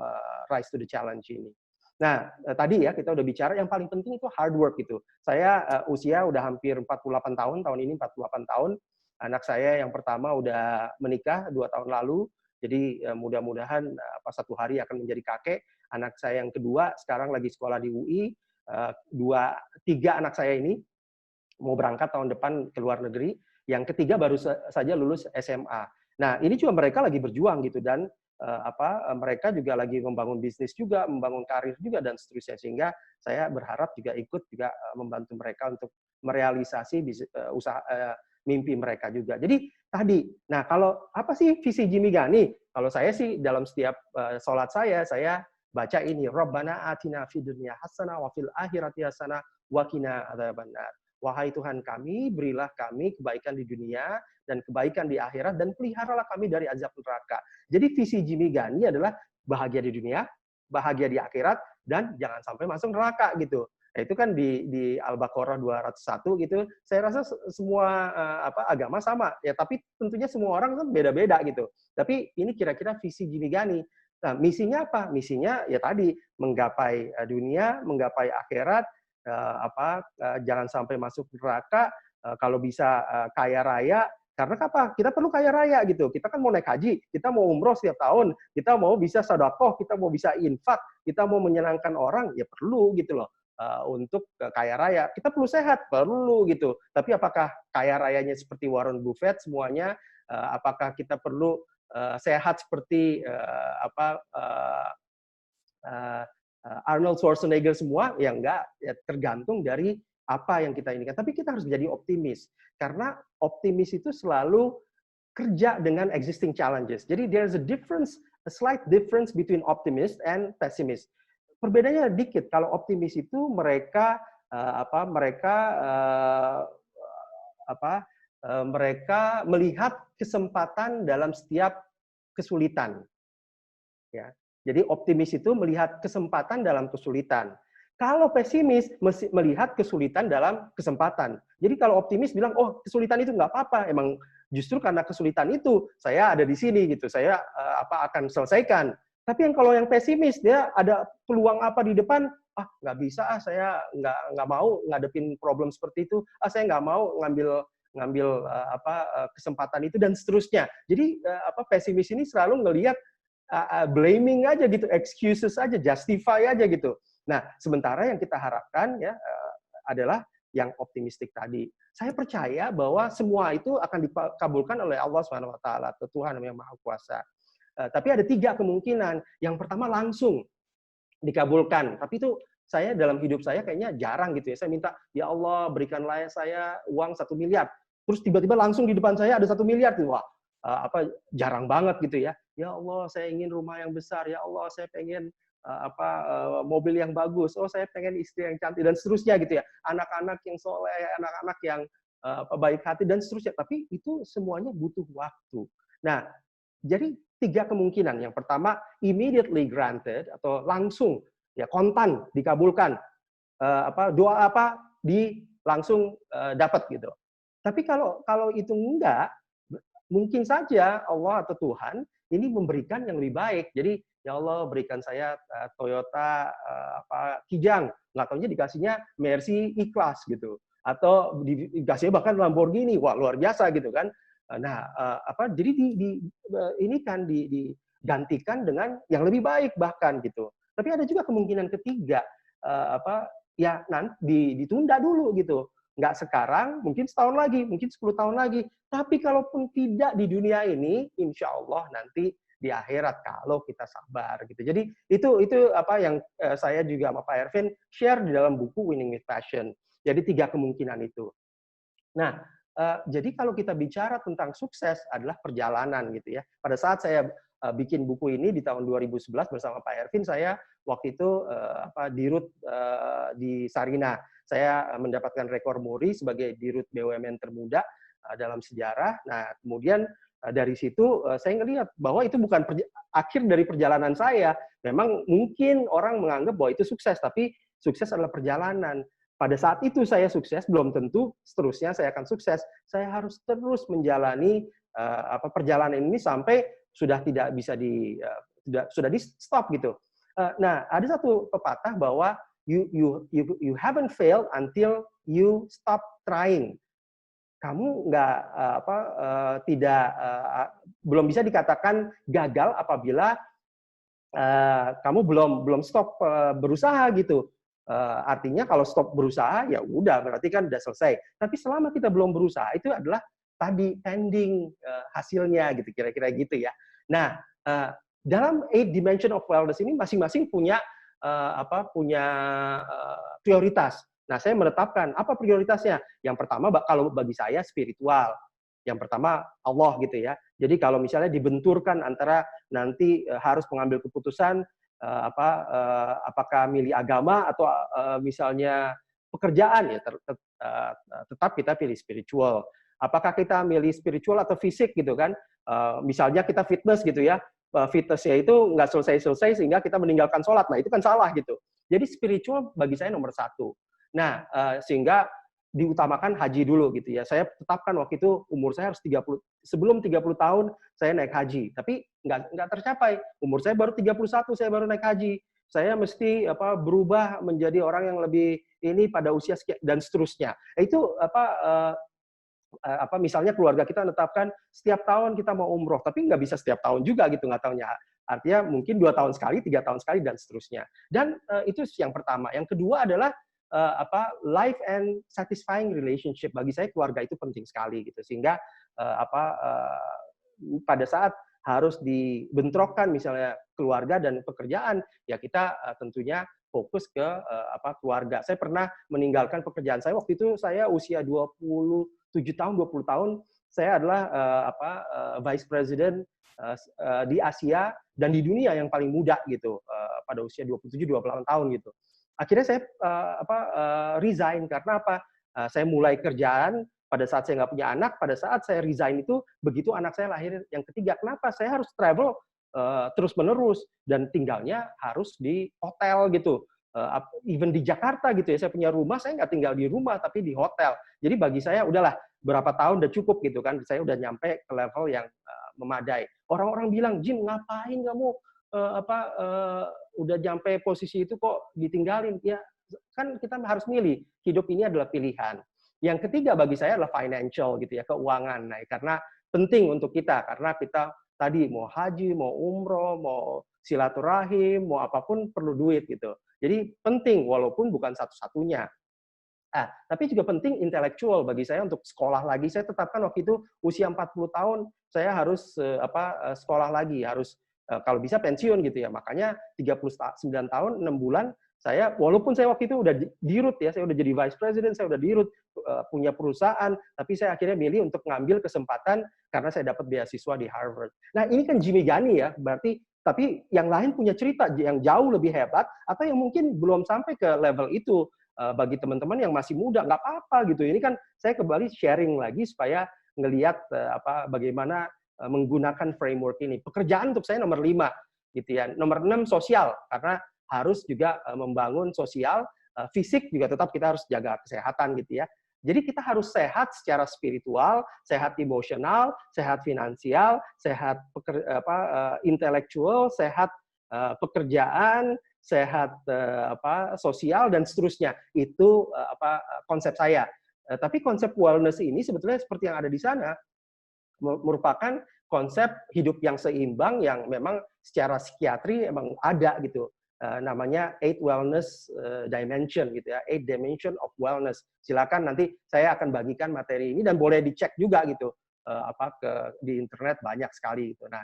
Rise to the Challenge ini. Nah, tadi ya kita udah bicara yang paling penting itu hard work gitu. Saya usia udah hampir 48 tahun, tahun ini 48 tahun. Anak saya yang pertama udah menikah 2 tahun lalu. Jadi mudah-mudahan satu hari akan menjadi kakek. Anak saya yang kedua sekarang lagi sekolah di UI. 3 anak saya ini mau berangkat tahun depan ke luar negeri. Yang ketiga baru saja lulus SMA. Nah, ini juga mereka lagi berjuang gitu dan mereka juga lagi membangun bisnis juga, membangun karir juga dan seterusnya, sehingga saya berharap juga ikut juga membantu mereka untuk merealisasi usaha mimpi mereka juga. Jadi tadi, nah kalau apa sih visi Jimmy Gani? Kalau saya sih dalam setiap sholat saya baca ini, Rabbana atina fid dunya hasanah wa fil akhirati hasanah wa qina adzabannar. Wahai Tuhan kami, berilah kami kebaikan di dunia dan kebaikan di akhirat, dan peliharalah kami dari azab neraka. Jadi visi Jimmy Gani adalah bahagia di dunia, bahagia di akhirat, dan jangan sampai masuk neraka gitu. Nah, itu kan di Al-Baqarah 201 gitu. Saya rasa semua agama sama ya, tapi tentunya semua orang kan beda-beda gitu. Tapi ini kira-kira visi gini-gani. Nah, misinya apa? Misinya ya tadi menggapai dunia, menggapai akhirat, jangan sampai masuk neraka, kalau bisa kaya raya. Karena apa? Kita perlu kaya raya gitu. Kita kan mau naik haji, kita mau umroh setiap tahun, kita mau bisa sedekah, kita mau bisa infak, kita mau menyenangkan orang, ya perlu gitu loh. Untuk kaya raya. Kita perlu sehat, perlu gitu. Tapi apakah kaya rayanya seperti Warren Buffett semuanya? Apakah kita perlu sehat seperti Arnold Schwarzenegger semua? Ya enggak, ya tergantung dari apa yang kita inginkan. Tapi kita harus menjadi optimis. Karena optimis itu selalu kerja dengan existing challenges. Jadi there's a slight difference between optimist and pessimist. Perbedaannya dikit. Kalau optimis itu mereka melihat kesempatan dalam setiap kesulitan. Ya. Jadi optimis itu melihat kesempatan dalam kesulitan. Kalau pesimis melihat kesulitan dalam kesempatan. Jadi kalau optimis bilang, oh kesulitan itu nggak apa-apa, emang justru karena kesulitan itu saya ada di sini gitu, saya akan selesaikan. Tapi kalau yang pesimis, dia ada peluang apa di depan, nggak bisa, saya nggak mau ngadepin problem seperti itu, saya nggak mau ngambil kesempatan itu dan seterusnya. Jadi pesimis ini selalu ngelihat blaming aja gitu, excuses aja, justify aja gitu. Nah, sementara yang kita harapkan ya adalah yang optimistik tadi. Saya percaya bahwa semua itu akan dikabulkan oleh Allah Subhanahu wa taala, Tuhan yang Maha Kuasa. Tapi ada 3 kemungkinan. Yang pertama langsung dikabulkan. Tapi itu saya dalam hidup saya kayaknya jarang gitu ya. Saya minta, ya Allah berikanlah saya uang 1 miliar. Terus tiba-tiba langsung di depan saya ada 1 miliar. Wah, jarang banget gitu ya. Ya Allah, saya ingin rumah yang besar. Ya Allah, saya pengen mobil yang bagus. Oh, saya pengen istri yang cantik dan seterusnya gitu ya. Anak-anak yang soleh, anak-anak yang baik hati dan seterusnya. Tapi itu semuanya butuh waktu. Nah, jadi 3 kemungkinan. Yang pertama, immediately granted atau langsung ya kontan dikabulkan. Doa apa langsung dapat gitu. Tapi kalau itu enggak, mungkin saja Allah atau Tuhan ini memberikan yang lebih baik. Jadi ya Allah berikan saya Toyota Kijang, nggak taunya dikasihnya Mercy Ikhlas gitu, atau dikasihnya bahkan Lamborghini, wah luar biasa gitu kan. Nah, jadi ini kan digantikan dengan yang lebih baik bahkan gitu. Tapi ada juga kemungkinan ketiga, nanti ditunda dulu gitu. Nggak sekarang, mungkin setahun lagi, mungkin 10 tahun lagi. Tapi kalaupun tidak di dunia ini, insya Allah nanti di akhirat kalau kita sabar gitu. Jadi itu apa yang saya juga sama Pak Ervin share di dalam buku Winning with Passion. Jadi 3 kemungkinan itu. Nah, jadi kalau kita bicara tentang sukses adalah perjalanan gitu ya. Pada saat saya bikin buku ini di tahun 2011 bersama Pak Ervin, saya waktu itu dirut di Sarina. Saya mendapatkan rekor muri sebagai dirut BUMN termuda dalam sejarah. Nah, kemudian dari situ saya ngelihat bahwa itu bukan akhir dari perjalanan saya. Memang mungkin orang menganggap bahwa itu sukses, tapi sukses adalah perjalanan. Pada saat itu saya sukses, belum tentu seterusnya saya akan sukses. Saya harus terus menjalani perjalanan ini sampai sudah tidak bisa sudah di stop gitu. Nah, ada satu pepatah bahwa you haven't failed until you stop trying. Kamu belum bisa dikatakan gagal apabila kamu belum stop berusaha gitu. Artinya kalau stop berusaha ya udah berarti kan udah selesai. Tapi selama kita belum berusaha itu adalah tadi pending hasilnya gitu, kira-kira gitu ya. Nah, dalam 8 dimension of wellness ini masing-masing punya prioritas. Nah, saya menetapkan apa prioritasnya. Yang pertama kalau bagi saya spiritual. Yang pertama Allah gitu ya. Jadi kalau misalnya dibenturkan antara nanti harus mengambil keputusan apakah milih agama atau misalnya pekerjaan ya tetap kita pilih spiritual. Apakah kita milih spiritual atau fisik gitu kan? Misalnya kita fitness gitu ya. Fitnessnya itu nggak selesai sehingga kita meninggalkan sholat. Nah, itu kan salah gitu. Jadi spiritual bagi saya nomor 1. Nah, sehingga diutamakan haji dulu gitu ya. Saya tetapkan waktu itu umur saya harus 30, sebelum 30 tahun saya naik haji, tapi nggak tercapai. Umur saya baru 31 saya baru naik haji. Saya mesti berubah menjadi orang yang lebih ini pada usia sekian dan seterusnya. Itu misalnya keluarga kita menetapkan setiap tahun kita mau umroh, tapi nggak bisa setiap tahun juga gitu, nggak tahunya. Artinya mungkin 2 tahun sekali, 3 tahun sekali, dan seterusnya. Dan itu yang pertama. Yang kedua adalah life and satisfying relationship. Bagi saya keluarga itu penting sekali gitu, sehingga pada saat harus dibentrokkan misalnya keluarga dan pekerjaan, ya kita tentunya fokus ke keluarga. Saya pernah meninggalkan pekerjaan saya waktu itu, saya usia 27 tahun, 20 tahun, saya adalah vice president di Asia dan di dunia yang paling muda gitu, pada usia 27-28 tahun gitu. Akhirnya saya resign karena apa? Saya mulai kerjaan pada saat saya nggak punya anak, pada saat saya resign itu begitu anak saya lahir yang ketiga. Kenapa? Saya harus travel terus-menerus dan tinggalnya harus di hotel gitu. Even di Jakarta gitu ya, saya punya rumah, saya nggak tinggal di rumah tapi di hotel. Jadi bagi saya udahlah berapa tahun udah cukup gitu kan, saya udah nyampe ke level yang memadai. Orang-orang bilang, Jim ngapain kamu udah nyampe posisi itu kok ditinggalin? Ya kan kita harus milih, hidup ini adalah pilihan. Yang ketiga bagi saya adalah financial gitu ya, keuangan. Nah, karena penting untuk kita, karena kita tadi mau haji, mau umroh, mau silaturahim, mau apapun perlu duit gitu. Jadi penting walaupun bukan satu-satunya. Tapi juga penting intelektual bagi saya untuk sekolah lagi. Saya tetapkan waktu itu usia 40 tahun saya harus sekolah lagi, harus kalau bisa pensiun gitu ya. Makanya 39 tahun 6 bulan saya, walaupun saya waktu itu udah dirut ya, saya udah jadi vice president, saya udah dirut, punya perusahaan, tapi saya akhirnya milih untuk ngambil kesempatan karena saya dapat beasiswa di Harvard. Nah ini kan Jimmy Ghani ya, berarti tapi yang lain punya cerita yang jauh lebih hebat atau yang mungkin belum sampai ke level itu. Bagi teman-teman yang masih muda nggak apa-apa gitu. Ini kan saya kembali sharing lagi supaya ngelihat bagaimana menggunakan framework ini. Pekerjaan untuk saya nomor 5 gitu ya. Nomor 6 sosial, karena harus juga membangun sosial, fisik juga tetap kita harus jaga kesehatan gitu ya. Jadi kita harus sehat secara spiritual, sehat emosional, sehat finansial, sehat intelektual, sehat pekerjaan, sehat sosial dan seterusnya. Itu konsep saya. Tapi konsep wellness ini sebetulnya seperti yang ada di sana merupakan konsep hidup yang seimbang yang memang secara psikiatri emang ada gitu. Namanya 8 wellness dimension gitu ya, 8 dimension of wellness. Silakan nanti saya akan bagikan materi ini dan boleh dicek juga gitu di internet banyak sekali gitu. Nah,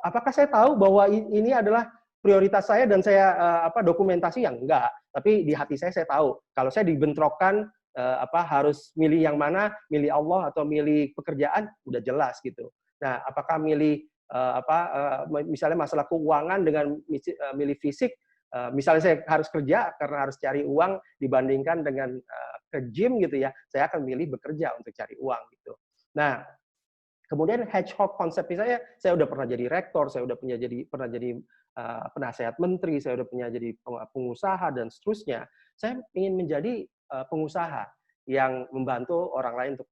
apakah saya tahu bahwa ini adalah prioritas saya dan saya dokumentasi yang enggak, tapi di hati saya tahu kalau saya dibentrokkan harus milih yang mana, milih Allah atau milih pekerjaan, udah jelas gitu. Nah, apakah milih misalnya masalah keuangan dengan milih fisik, misalnya saya harus kerja karena harus cari uang dibandingkan dengan ke gym gitu ya, saya akan milih bekerja untuk cari uang gitu. Nah, kemudian hedgehog konsepnya saya udah pernah jadi rektor, saya udah pernah jadi penasehat menteri, saya udah punya jadi pengusaha dan seterusnya. Saya ingin menjadi pengusaha yang membantu orang lain untuk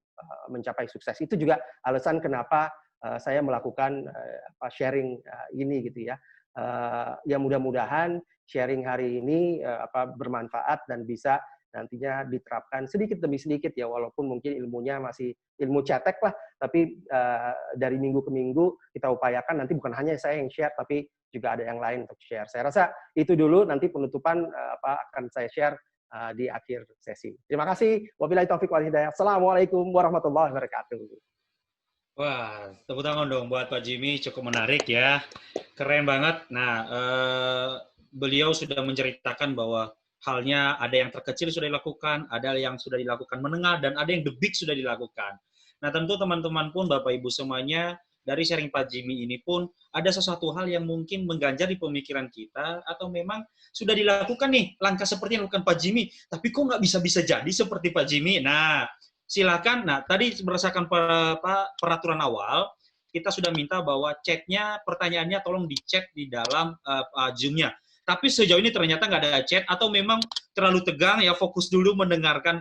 mencapai sukses. Itu juga alasan kenapa saya melakukan sharing ini gitu ya. Ya mudah-mudahan sharing hari ini bermanfaat dan bisa nantinya diterapkan sedikit demi sedikit ya, walaupun mungkin ilmunya masih ilmu cetek lah, tapi dari minggu ke minggu kita upayakan nanti bukan hanya saya yang share, tapi juga ada yang lain untuk share. Saya rasa itu dulu, nanti penutupan akan saya share di akhir sesi. Terima kasih. Wabillahi taufiq wal hidayah. Assalamualaikum warahmatullahi wabarakatuh. Wah, tepuk tangan dong buat Pak Jimmy, cukup menarik ya. Keren banget. Nah, beliau sudah menceritakan bahwa halnya ada yang terkecil sudah dilakukan, ada yang sudah dilakukan menengah, dan ada yang the big sudah dilakukan. Nah, tentu teman-teman pun, Bapak Ibu semuanya, dari sharing Pak Jimmy ini pun, ada sesuatu hal yang mungkin mengganjar di pemikiran kita, atau memang sudah dilakukan nih, langkah seperti yang dilakukan Pak Jimmy, tapi kok nggak bisa-bisa jadi seperti Pak Jimmy? Nah, silakan. Nah, tadi berdasarkan peraturan awal, kita sudah minta bahwa chatnya, pertanyaannya tolong dicek di dalam Zoom-nya. Tapi sejauh ini ternyata nggak ada chat atau memang terlalu tegang ya, fokus dulu mendengarkan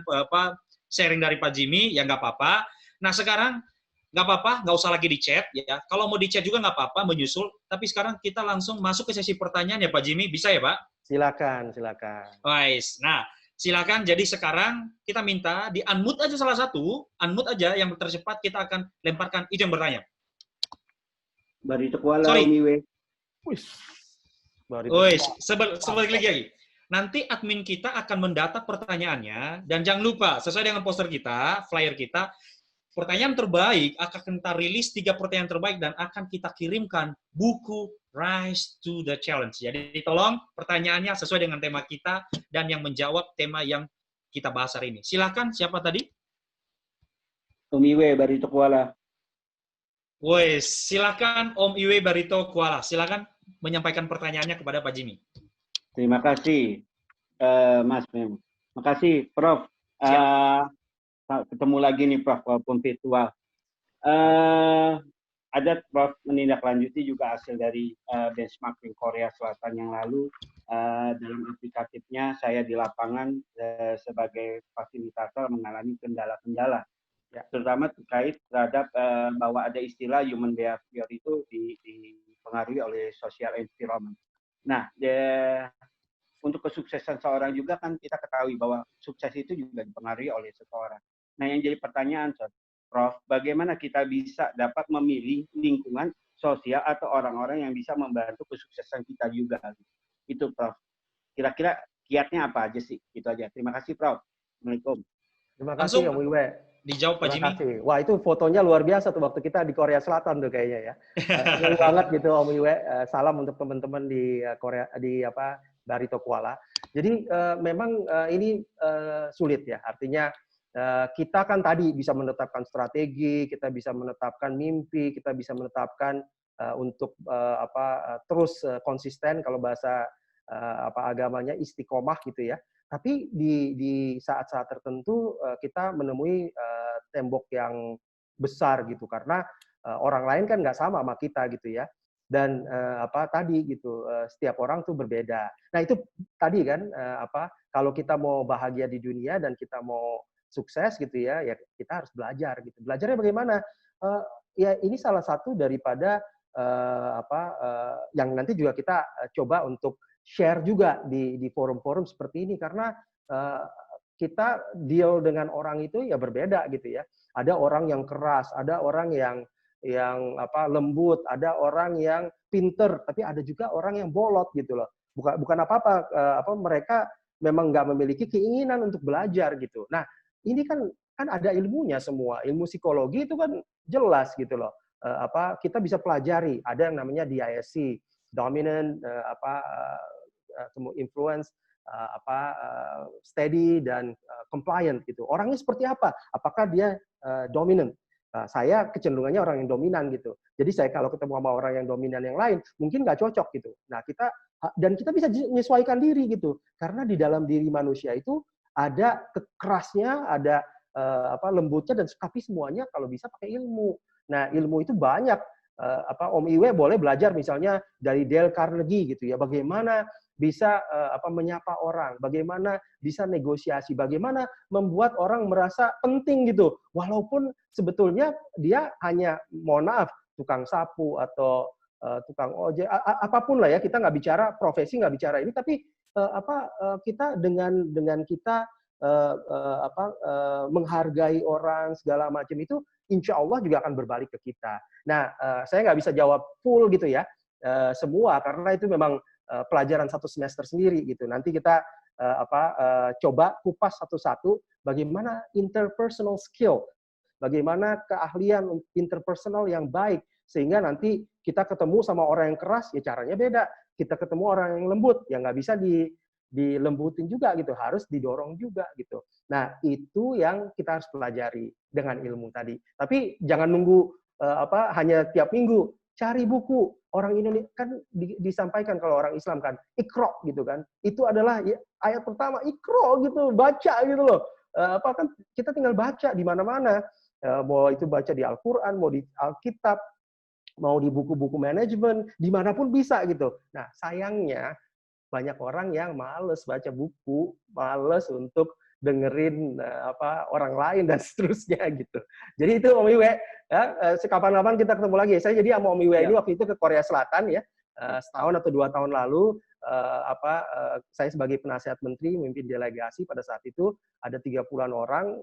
sharing dari Pak Jimmy, ya nggak apa-apa. Nah sekarang nggak apa-apa, nggak usah lagi di chat ya. Kalau mau di chat juga nggak apa-apa, menyusul. Tapi sekarang kita langsung masuk ke sesi pertanyaan ya Pak Jimmy, bisa ya Pak? Silakan, silakan. Guys, nah silakan. Jadi sekarang kita minta di unmute aja salah satu, unmute aja yang tercepat kita akan lemparkan itu yang bertanya. Barito Kuala, Sorry. Umiwe. Woi, sebalik lagi. Nanti admin kita akan mendata pertanyaannya, dan jangan lupa sesuai dengan poster kita, flyer kita, pertanyaan terbaik akan kita rilis 3 pertanyaan terbaik dan akan kita kirimkan buku Rise to the Challenge. Jadi tolong pertanyaannya sesuai dengan tema kita dan yang menjawab tema yang kita bahas hari ini. Silakan, siapa tadi? Umiwe, Barito Kuala. Woi, silakan Om Iwe Barito Kuala. Silakan menyampaikan pertanyaannya kepada Pak Jimmy. Terima kasih, Mas Mem. Terima kasih, Prof. Ketemu lagi nih, Prof, walaupun virtual. Ada Prof menindaklanjuti juga hasil dari benchmarking Korea Selatan yang lalu. Dalam aplikatifnya, saya di lapangan sebagai fasilitator mengalami kendala-kendala. Ya, terutama terkait terhadap bahwa ada istilah human behavior itu dipengaruhi oleh social environment. Nah, untuk kesuksesan seorang juga kan kita ketahui bahwa sukses itu juga dipengaruhi oleh seseorang. Nah, yang jadi pertanyaan, Prof, bagaimana kita bisa dapat memilih lingkungan sosial atau orang-orang yang bisa membantu kesuksesan kita juga? Itu, Prof. Kira-kira kiatnya apa aja sih? Itu aja. Terima kasih, Prof. Assalamualaikum. Terima kasih, Om Iwe. Dijawab Pak Jimmy. Kasih. Wah, itu fotonya luar biasa tuh waktu kita di Korea Selatan tuh kayaknya ya. Senang banget gitu Om Iwe. Salam untuk teman-teman di Korea, di Barito Kuala. Jadi memang ini sulit ya. Artinya kita kan tadi bisa menetapkan strategi, kita bisa menetapkan mimpi, kita bisa menetapkan untuk terus konsisten kalau bahasa agamanya istiqomah gitu ya. Tapi di saat-saat tertentu kita menemui tembok yang besar gitu karena orang lain kan nggak sama kita gitu ya. Dan tadi gitu setiap orang tuh berbeda. Nah itu tadi kan kalau kita mau bahagia di dunia dan kita mau sukses gitu ya kita harus belajar gitu. Belajarnya bagaimana? Ya ini salah satu daripada yang nanti juga kita coba untuk share juga di forum-forum seperti ini karena kita deal dengan orang itu ya berbeda gitu ya. Ada orang yang keras, ada orang yang lembut, ada orang yang pinter, tapi ada juga orang yang bolot gitu loh. Bukan apa-apa, mereka memang nggak memiliki keinginan untuk belajar gitu. Nah ini kan ada ilmunya semua, ilmu psikologi itu kan jelas gitu loh. Kita bisa pelajari, ada yang namanya DISC, dominant, influence, steady dan compliant gitu. Orangnya seperti apa? Apakah dia dominant? Saya kecenderungannya orang yang dominan gitu. Jadi saya kalau ketemu sama orang yang dominan yang lain, mungkin nggak cocok gitu. Nah kita bisa menyesuaikan diri gitu. Karena di dalam diri manusia itu ada kerasnya, ada lembutnya dan tapi semuanya kalau bisa pakai ilmu. Nah ilmu itu banyak. Om Iwe boleh belajar misalnya dari Dale Carnegie gitu ya. Bagaimana bisa menyapa orang, bagaimana bisa negosiasi, bagaimana membuat orang merasa penting gitu. Walaupun sebetulnya dia hanya, mohon maaf, tukang sapu atau tukang ojek, apapun lah ya, kita nggak bicara profesi, nggak bicara ini, tapi kita dengan kita menghargai orang segala macam itu, insya Allah juga akan berbalik ke kita. Nah, saya nggak bisa jawab full gitu ya, semua karena itu memang pelajaran satu semester sendiri gitu. Nanti kita coba kupas satu-satu bagaimana interpersonal skill, bagaimana keahlian interpersonal yang baik sehingga nanti kita ketemu sama orang yang keras ya caranya beda. Kita ketemu orang yang lembut ya nggak bisa dilembutin juga gitu, harus didorong juga gitu. Nah itu yang kita harus pelajari dengan ilmu tadi. Tapi jangan nunggu hanya tiap minggu. Cari buku. Orang Indonesia kan disampaikan kalau orang Islam kan Iqra gitu kan. Itu adalah ayat pertama Iqra gitu, baca gitu loh. Kan kita tinggal baca di mana-mana. Mau itu baca di Al-Qur'an, mau di Alkitab, mau di buku-buku manajemen, dimanapun bisa gitu. Nah, sayangnya banyak orang yang males baca buku, males untuk dengerin orang lain dan seterusnya gitu. Jadi itu Om Iwe, ya, kapan-kapan kita ketemu lagi. Saya jadi sama Om Iwe ini waktu itu ke Korea Selatan ya, setahun atau 2 tahun lalu. Saya sebagai penasihat menteri memimpin delegasi pada saat itu ada 30-an orang,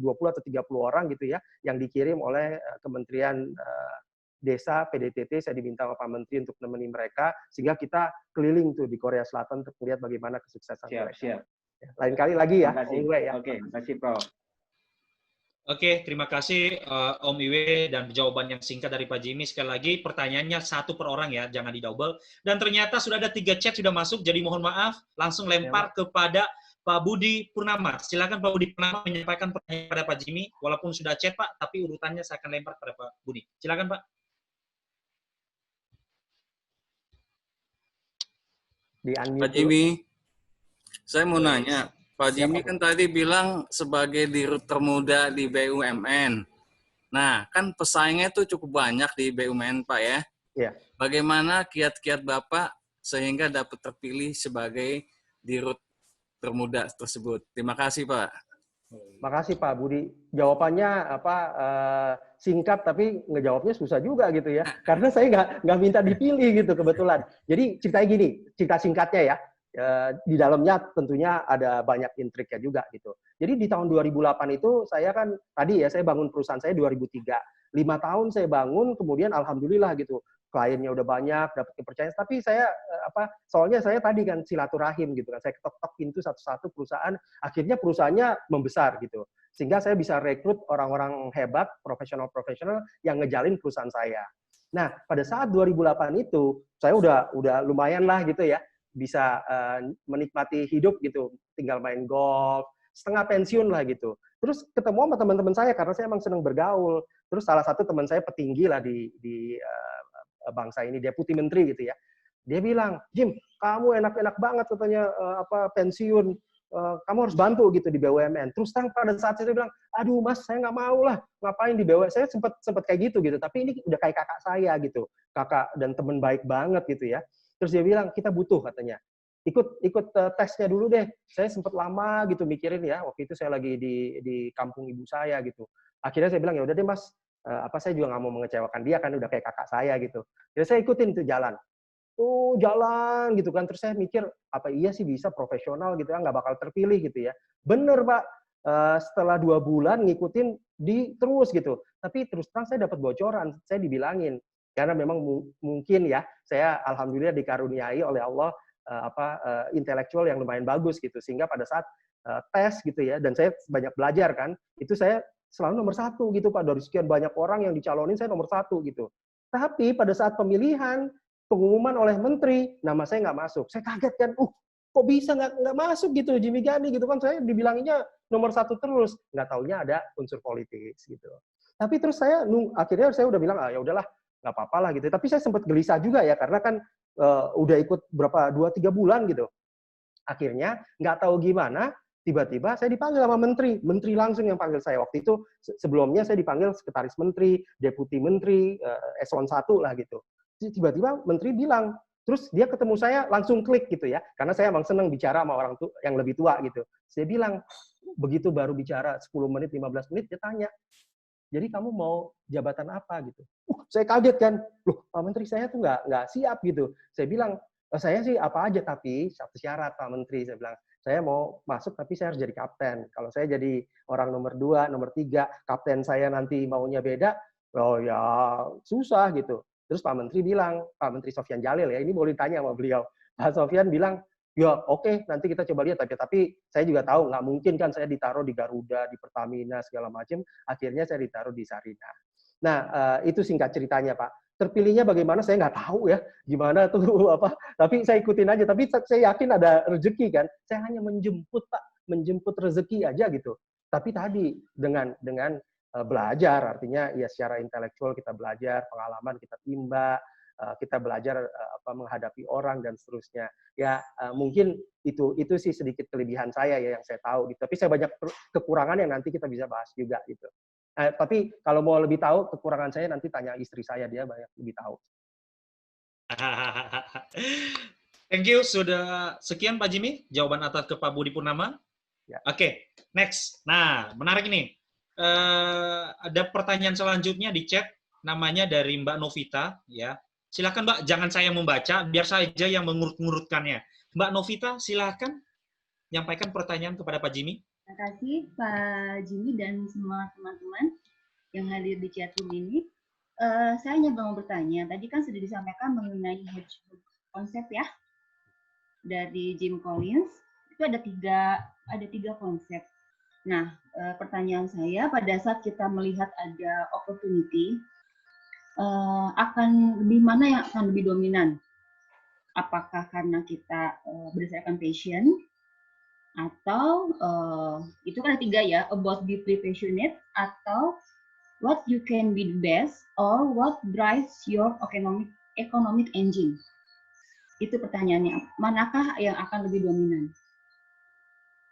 20 atau 30 orang gitu ya, yang dikirim oleh Kementerian Desa PDTT. Saya diminta sama Pak Menteri untuk nemenin mereka, sehingga kita keliling tuh di Korea Selatan untuk melihat bagaimana kesuksesan mereka. Siap. Ya, lain kali lagi ya, Terima kasih. Om Iwe ya. Oke, terima kasih Prof. Oke, terima kasih Om Iwe dan jawaban yang singkat dari Pak Jimmy. Sekali lagi pertanyaannya 1 per orang ya, jangan didouble. Dan ternyata sudah ada 3 chat sudah masuk, jadi mohon maaf, langsung lempar kepada Pak Budi Purnama. Silakan Pak Budi Purnama menyampaikan pertanyaan pada Pak Jimmy, walaupun sudah chat Pak, tapi urutannya saya akan lempar pada Pak Budi. Silakan Pak. Pak Jimmy, saya mau nanya, Pak Jimmy kan tadi bilang sebagai dirut termuda di BUMN. Nah, kan pesaingnya tuh cukup banyak di BUMN, Pak ya. Iya. Bagaimana kiat-kiat Bapak sehingga dapat terpilih sebagai dirut termuda tersebut? Terima kasih, Pak. Makasih Pak Budi. Jawabannya singkat tapi ngejawabnya susah juga gitu ya. Karena saya nggak minta dipilih gitu kebetulan. Jadi ceritanya gini, cerita singkatnya ya. Di dalamnya tentunya ada banyak intriknya juga gitu. Jadi di tahun 2008 itu saya kan tadi ya saya bangun perusahaan saya 2003. 5 tahun saya bangun, kemudian alhamdulillah gitu. Kliennya udah banyak, dapat kepercayaan. Tapi saya soalnya saya tadi kan silaturahim gitu kan. Saya ketok-ketok pintu satu-satu perusahaan, akhirnya perusahaannya membesar gitu. Sehingga saya bisa rekrut orang-orang hebat, profesional-profesional yang ngejalin perusahaan saya. Nah, pada saat 2008 itu saya udah lumayan lah gitu ya, bisa menikmati hidup gitu, tinggal main golf, setengah pensiun lah gitu. Terus ketemu sama teman-teman saya karena saya emang senang bergaul. Terus salah satu teman saya petinggi lah di bangsa ini, deputi menteri gitu ya. Dia bilang, Jim, kamu enak-enak banget katanya pensiun, kamu harus bantu gitu di BUMN. Terus pada saat itu dia bilang, aduh Mas, saya nggak mau lah, ngapain di BUMN. Saya sempat kayak gitu. Tapi ini udah kayak kakak saya gitu, kakak dan teman baik banget gitu ya. Terus dia bilang, kita butuh katanya. Ikut tesnya dulu deh. Saya sempat lama gitu mikirin ya. Waktu itu saya lagi di kampung ibu saya gitu. Akhirnya saya bilang, ya udah deh Mas, saya juga nggak mau mengecewakan dia kan udah kayak kakak saya gitu. Jadi saya ikutin tuh jalan. Jalan gitu kan. Terus saya mikir, apa iya sih bisa profesional gitu ya, nggak bakal terpilih gitu ya. Bener Pak, setelah 2 bulan ngikutin terus gitu. Tapi terus terang saya dapat bocoran, saya dibilangin. Karena memang mungkin ya, saya alhamdulillah dikaruniai oleh Allah intelektual yang lumayan bagus gitu. Sehingga pada saat tes gitu ya, dan saya banyak belajar kan, itu saya selalu nomor 1 gitu Pak. Dari sekian banyak orang yang dicalonin, saya nomor 1 gitu. Tapi pada saat pemilihan, pengumuman oleh menteri, nama saya nggak masuk. Saya kaget kan, kok bisa nggak masuk gitu Jimmy Gani gitu kan, saya dibilanginnya nomor 1 terus. Nggak taunya ada unsur politis gitu. Tapi terus akhirnya saya udah bilang, ya udahlah, nggak apa-apa lah gitu. Tapi saya sempat gelisah juga ya, karena kan udah ikut berapa 2-3 bulan gitu. Akhirnya nggak tahu gimana, tiba-tiba saya dipanggil sama menteri langsung yang panggil saya. Waktu itu sebelumnya saya dipanggil sekretaris menteri, deputi menteri, eselon 1 lah gitu. Tiba-tiba menteri bilang, terus dia ketemu saya langsung klik gitu ya, karena saya emang seneng bicara sama orang tua yang lebih tua gitu. Saya bilang, begitu baru bicara 10 menit, 15 menit, dia tanya, jadi kamu mau jabatan apa gitu. Saya kaget kan, loh Pak Menteri saya tuh nggak siap gitu. Saya bilang, saya sih apa aja, tapi satu syarat Pak Menteri, saya bilang, saya mau masuk tapi saya harus jadi kapten. Kalau saya jadi orang nomor 2, nomor 3, kapten saya nanti maunya beda, oh ya susah gitu. Terus Pak Menteri bilang, Pak Menteri Sofyan Jalil ya, ini boleh ditanya sama beliau. Pak Sofyan bilang, ya oke, nanti kita coba lihat. Tapi saya juga tahu nggak mungkin kan saya ditaruh di Garuda, di Pertamina segala macam. Akhirnya saya ditaruh di Sarina. Nah itu singkat ceritanya Pak. Terpilihnya bagaimana saya nggak tahu ya, gimana tuh apa. Tapi saya ikutin aja. Tapi saya yakin ada rezeki kan. Saya hanya menjemput Pak, menjemput rezeki aja gitu. Tapi tadi dengan belajar, artinya ya secara intelektual kita belajar, pengalaman kita timba, kita belajar menghadapi orang dan seterusnya. Ya mungkin itu sih sedikit kelebihan saya ya yang saya tahu. Gitu. Tapi saya banyak kekurangan yang nanti kita bisa bahas juga gitu. Tapi kalau mau lebih tahu kekurangan saya nanti tanya istri saya, dia banyak lebih tahu. Thank you, sudah sekian Pak Jimmy, jawaban atas ke Pak Budi Purnama. Ya. Oke, next. Nah, menarik ini. Ada pertanyaan selanjutnya di chat, namanya dari Mbak Novita. Ya, silakan Mbak, jangan saya membaca, biar saja yang mengurut-ngurutkannya. Mbak Novita, silakan nyampaikan pertanyaan kepada Pak Jimmy. Terima kasih Pak Jimmy dan semua teman-teman yang hadir di chatroom ini. Saya hanya mau bertanya, tadi kan sudah disampaikan mengenai hedge konsep ya, dari Jim Collins. Itu ada tiga konsep. Nah, pertanyaan saya, pada saat kita melihat ada opportunity, akan lebih mana yang akan lebih dominan? Apakah karena kita berdasarkan passion, atau itu kan ada tiga ya, about deeply passionate, atau what you can be the best, or what drives your economic engine. Itu pertanyaannya, manakah yang akan lebih dominan?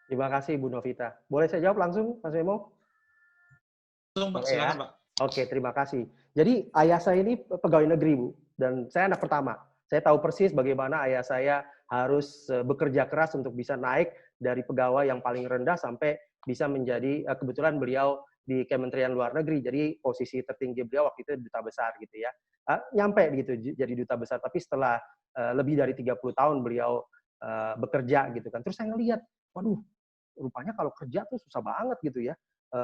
Terima kasih Bu Novita. Boleh saya jawab langsung, Mas Memo? Langsung, Pak, silakan, Pak. Oke, terima kasih. Jadi ayah saya ini pegawai negeri, Bu, dan saya anak pertama. Saya tahu persis bagaimana ayah saya harus bekerja keras untuk bisa naik dari pegawai yang paling rendah sampai bisa menjadi, kebetulan beliau di Kementerian Luar Negeri, jadi posisi tertinggi beliau waktu itu duta besar gitu ya. Nyampe gitu jadi duta besar, tapi setelah lebih dari 30 tahun beliau bekerja gitu kan. Terus saya ngelihat, waduh, rupanya kalau kerja tuh susah banget gitu ya.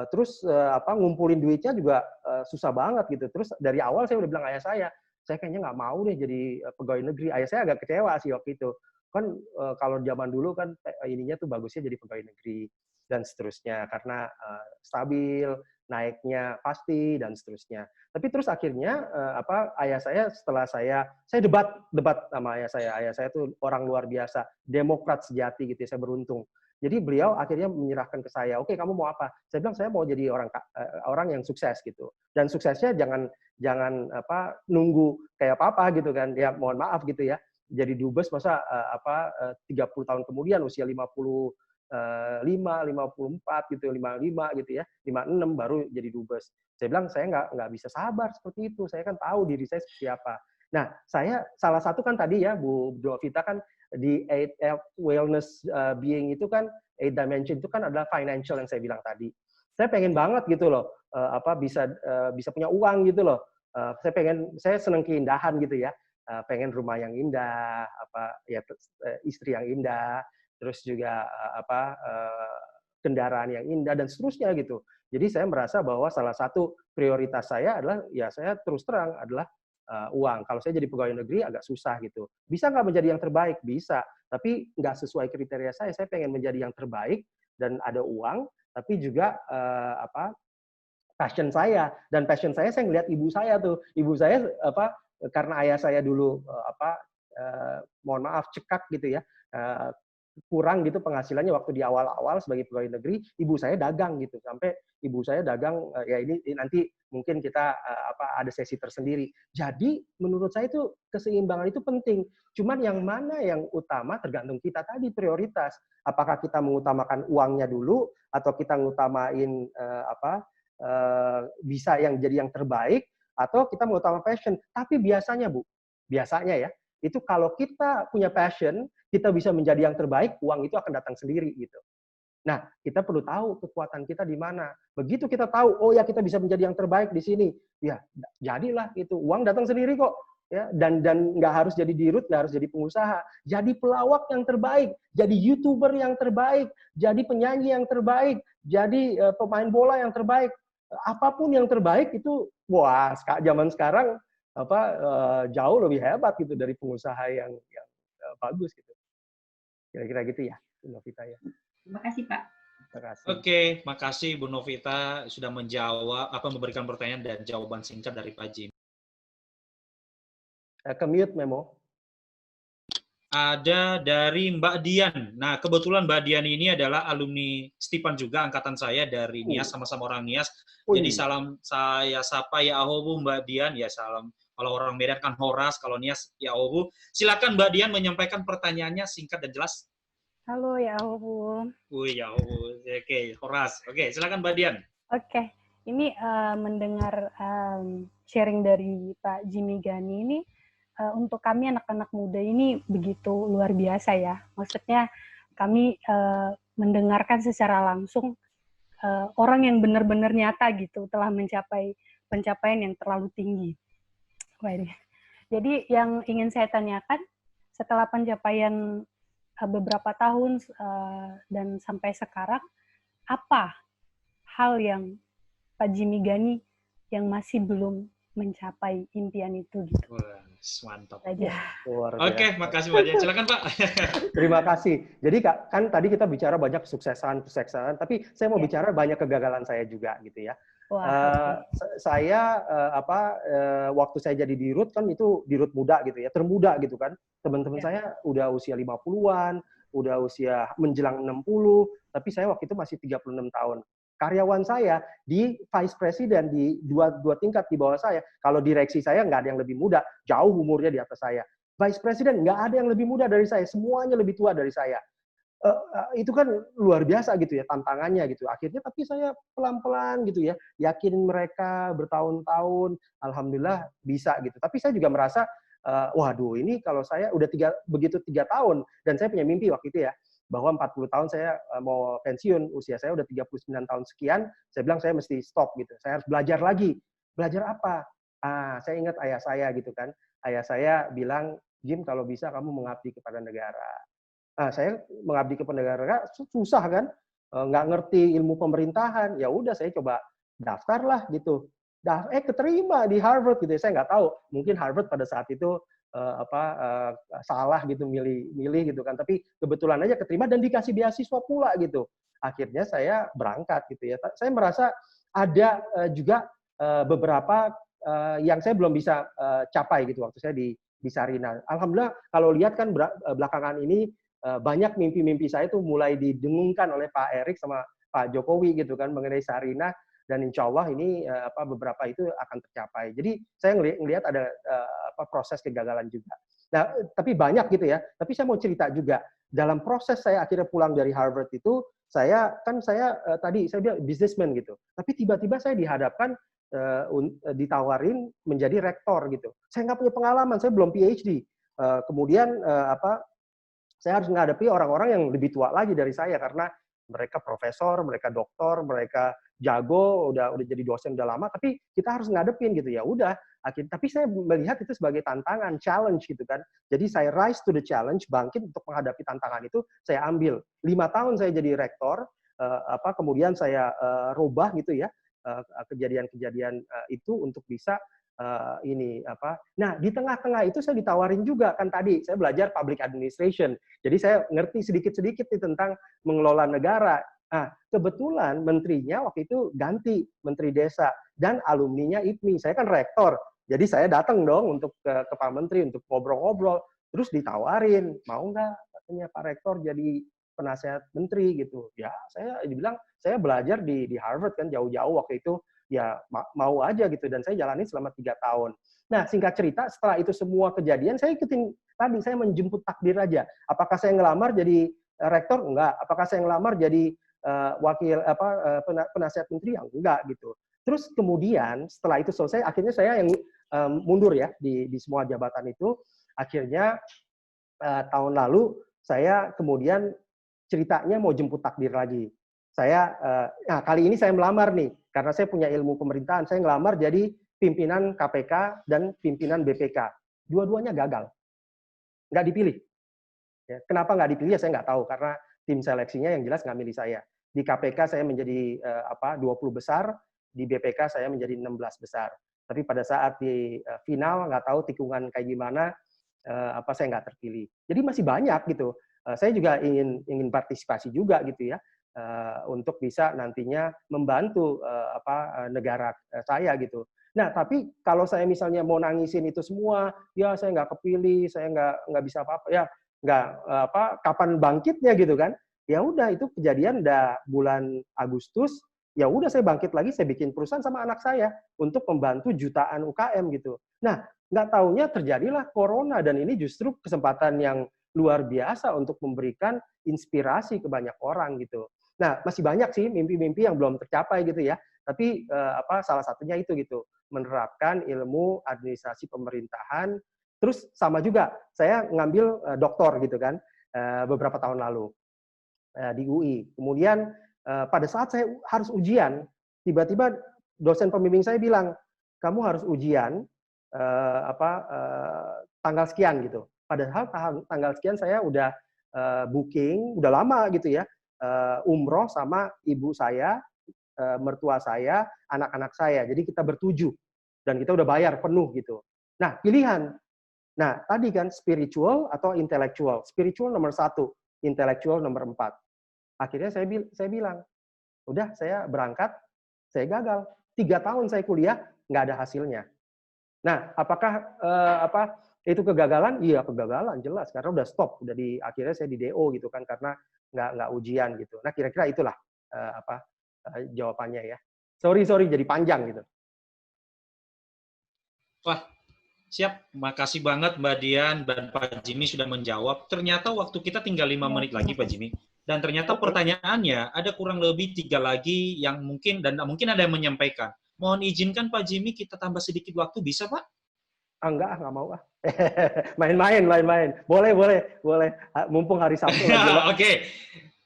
Terus ngumpulin duitnya juga susah banget gitu. Terus dari awal saya udah bilang ayah saya kayaknya nggak mau deh jadi pegawai negeri. Ayah saya agak kecewa sih waktu itu. Kan kalau zaman dulu kan ininya tuh bagusnya jadi pegawai negeri dan seterusnya karena stabil, naiknya pasti dan seterusnya. Tapi terus akhirnya ayah saya setelah saya debat sama ayah saya tuh orang luar biasa, demokrat sejati gitu ya, saya beruntung. Jadi beliau akhirnya menyerahkan ke saya, oke kamu mau apa? Saya bilang saya mau jadi orang yang sukses gitu. Dan suksesnya jangan nunggu kayak papa gitu kan. Ya mohon maaf gitu ya. Jadi dubes masa 30 tahun kemudian usia 55, 54 gitu, 55 gitu ya, 56 baru jadi dubes. Saya bilang saya nggak bisa sabar seperti itu. Saya kan tahu diri saya seperti apa. Nah, saya salah satu kan tadi ya Bu Novita kan di 8 wellness being itu kan 8 dimension itu kan adalah financial yang saya bilang tadi. Saya pengen banget gitu loh bisa punya uang gitu loh. Saya senang keindahan gitu ya. Pengen rumah yang indah, istri yang indah, terus juga kendaraan yang indah dan seterusnya gitu. Jadi saya merasa bahwa salah satu prioritas saya adalah ya saya terus terang adalah uang. Kalau saya jadi pegawai negeri agak susah gitu. Bisa nggak menjadi yang terbaik? Bisa. Tapi nggak sesuai kriteria saya. Saya pengen menjadi yang terbaik dan ada uang, tapi juga passion saya. Dan passion saya ngelihat ibu saya tuh. Ibu saya karena ayah saya dulu mohon maaf cekak gitu ya. Kurang gitu penghasilannya waktu di awal-awal sebagai pegawai negeri, ibu saya dagang gitu sampai ibu saya dagang ya ini nanti mungkin kita ada sesi tersendiri. Jadi menurut saya itu keseimbangan itu penting. Cuman yang mana yang utama tergantung kita tadi prioritas. Apakah kita mengutamakan uangnya dulu atau kita ngutamain bisa yang jadi yang terbaik atau kita mengutamakan passion. Tapi biasanya ya itu kalau kita punya passion, kita bisa menjadi yang terbaik, uang itu akan datang sendiri gitu. Nah, kita perlu tahu kekuatan kita di mana. Begitu kita tahu, oh ya kita bisa menjadi yang terbaik di sini, ya jadilah itu uang datang sendiri kok. Ya, dan nggak harus jadi dirut, nggak harus jadi pengusaha. Jadi pelawak yang terbaik, jadi YouTuber yang terbaik, jadi penyanyi yang terbaik, jadi pemain bola yang terbaik. Apapun yang terbaik itu, wah zaman sekarang jauh lebih hebat gitu dari pengusaha yang bagus gitu. Kira-kira gitu ya, Bu Novita ya. Terima kasih Pak. Terima kasih. Oke, makasih Bu Novita sudah menjawab memberikan pertanyaan dan jawaban singkat dari Pak Jim. Ke mute Memo. Ada dari Mbak Dian. Nah, kebetulan Mbak Dian ini adalah alumni Stipan juga, angkatan saya dari NIAS, sama-sama orang NIAS. Jadi salam saya sapa ya ahobu Mbak Dian, ya salam. Kalau orang Medan kan Horas, kalau NIAS ya ahobu. Silakan Mbak Dian menyampaikan pertanyaannya singkat dan jelas. Halo ya ahobu. Ya ahobu. Oke, Horas. Oke, silakan Mbak Dian. Oke, ini mendengar sharing dari Pak Jimmy Gani ini, untuk kami anak-anak muda ini begitu luar biasa ya. Maksudnya kami mendengarkan secara langsung orang yang benar-benar nyata gitu telah mencapai pencapaian yang terlalu tinggi. Jadi yang ingin saya tanyakan, setelah pencapaian beberapa tahun dan sampai sekarang, apa hal yang Pak Jimmy Gani yang masih belum mencapai impian itu gitu? Mantap. Aja. Oke, makasih banyak. Silakan Pak. Terima kasih. Jadi kan tadi kita bicara banyak kesuksesan, tapi saya mau bicara banyak kegagalan saya juga gitu ya. Saya waktu saya jadi dirut kan itu dirut muda gitu ya, termuda gitu kan. Teman-teman saya udah usia 50-an, udah usia menjelang 60, tapi saya waktu itu masih 36 tahun. Karyawan saya di vice president di dua tingkat di bawah saya. Kalau direksi saya nggak ada yang lebih muda, jauh umurnya di atas saya. Vice president nggak ada yang lebih muda dari saya, semuanya lebih tua dari saya. Itu kan luar biasa gitu ya tantangannya gitu. Akhirnya tapi saya pelan-pelan gitu ya, yakin mereka bertahun-tahun, alhamdulillah bisa gitu. Tapi saya juga merasa, waduh ini kalau saya udah begitu 3 tahun dan saya punya mimpi waktu itu ya, bahwa 40 tahun saya mau pensiun, usia saya udah 39 tahun sekian, saya bilang saya mesti stop gitu. Saya harus belajar lagi. Belajar apa? Saya ingat ayah saya gitu kan. Ayah saya bilang, Jim kalau bisa kamu mengabdi kepada negara. Saya mengabdi kepada negara susah kan, nggak ngerti ilmu pemerintahan. Ya udah saya coba daftar lah gitu. Keterima di Harvard gitu. Saya nggak tahu, mungkin Harvard pada saat itu salah gitu milih gitu kan. Tapi kebetulan aja keterima dan dikasih beasiswa pula gitu. Akhirnya saya berangkat gitu ya. Saya merasa ada juga beberapa yang saya belum bisa capai gitu waktu saya di Sarina. Alhamdulillah kalau lihat kan belakangan ini banyak mimpi-mimpi saya itu mulai didengungkan oleh Pak Erik sama Pak Jokowi gitu kan mengenai Sarina, dan insya Allah ini beberapa itu akan tercapai. Jadi saya ngelihat ada proses kegagalan juga. Nah, tapi banyak gitu ya. Tapi saya mau cerita juga dalam proses saya akhirnya pulang dari Harvard itu, saya tadi saya bilang businessman gitu. Tapi tiba-tiba saya dihadapkan ditawarin menjadi rektor gitu. Saya nggak punya pengalaman, saya belum PhD. Kemudian saya harus menghadapi orang-orang yang lebih tua lagi dari saya karena mereka profesor, mereka doktor, mereka jago, udah jadi dosen udah lama, tapi kita harus ngadepin gitu ya. Udah, akhirnya tapi saya melihat itu sebagai tantangan, challenge gitu kan. Jadi saya rise to the challenge, bangkit untuk menghadapi tantangan itu, saya ambil. 5 tahun saya jadi rektor, kemudian saya rubah gitu ya kejadian-kejadian itu untuk bisa Nah, di tengah-tengah itu saya ditawarin juga kan tadi saya belajar public administration. Jadi saya ngerti sedikit-sedikit nih tentang mengelola negara. Nah, kebetulan menterinya waktu itu ganti menteri desa dan alumninya IPMI. Saya kan rektor. Jadi saya datang dong untuk ke Pak Menteri untuk ngobrol-ngobrol. Terus ditawarin, mau nggak katanya Pak Rektor jadi penasehat menteri gitu. Ya, saya dibilang saya belajar di Harvard kan jauh-jauh waktu itu. Ya mau aja gitu, dan saya jalani selama 3 tahun. Nah, singkat cerita, setelah itu semua kejadian, saya ikutin tadi, saya menjemput takdir aja. Apakah saya ngelamar jadi rektor? Enggak. Apakah saya ngelamar jadi wakil penasihat menteri? Enggak gitu. Terus kemudian setelah itu selesai, akhirnya saya yang mundur ya di semua jabatan itu. Akhirnya tahun lalu saya kemudian ceritanya mau jemput takdir lagi. Saya kali ini saya melamar nih, karena saya punya ilmu pemerintahan, saya ngelamar jadi pimpinan KPK dan pimpinan BPK. Dua-duanya gagal, nggak dipilih. Ya, kenapa nggak dipilih? Saya nggak tahu, karena tim seleksinya yang jelas nggak milih saya. Di KPK saya menjadi 20 besar, di BPK saya menjadi 16 besar. Tapi pada saat di final nggak tahu tikungan kayak gimana, saya nggak terpilih. Jadi masih banyak gitu. Saya juga ingin partisipasi juga gitu ya. Untuk bisa nantinya membantu negara saya gitu. Nah, tapi kalau saya misalnya mau nangisin itu semua, ya saya nggak kepilih, saya nggak bisa apa-apa, ya nggak kapan bangkitnya gitu kan? Ya udah itu kejadian udah bulan Agustus, ya udah saya bangkit lagi, saya bikin perusahaan sama anak saya untuk membantu jutaan UKM gitu. Nah, nggak taunya terjadilah corona, dan ini justru kesempatan yang luar biasa untuk memberikan inspirasi ke banyak orang gitu. Nah, masih banyak sih mimpi-mimpi yang belum tercapai gitu ya. Tapi salah satunya itu gitu, menerapkan ilmu administrasi pemerintahan Terus sama juga, saya ngambil doktor gitu kan, beberapa tahun lalu di UI. Kemudian pada saat saya harus ujian, tiba-tiba dosen pembimbing saya bilang, kamu harus ujian tanggal sekian gitu. Padahal tanggal sekian saya udah booking, udah lama gitu ya, umroh sama ibu saya, mertua saya, anak-anak saya. Jadi kita bertujuh dan kita udah bayar penuh gitu. Nah, pilihan. Nah, tadi kan spiritual atau intellectual. Spiritual nomor 1, intellectual nomor 4. Akhirnya saya bilang, udah saya berangkat, saya gagal. 3 tahun saya kuliah, nggak ada hasilnya. Nah, apakah itu kegagalan? Iya, kegagalan jelas karena udah stop, akhirnya saya di DO gitu kan karena nggak ujian gitu. Nah, kira-kira itulah jawabannya ya. Sorry jadi panjang gitu. Wah, siap. Makasih banget Mbak Dian dan Pak Jimmy sudah menjawab. Ternyata waktu kita tinggal 5 menit lagi Pak Jimmy. Dan ternyata pertanyaannya ada kurang lebih 3 lagi yang mungkin ada yang menyampaikan. Mohon izinkan Pak Jimmy kita tambah sedikit waktu, bisa Pak? Enggak mau. Main-main. Boleh. Mumpung hari Sabtu lagi. Oke.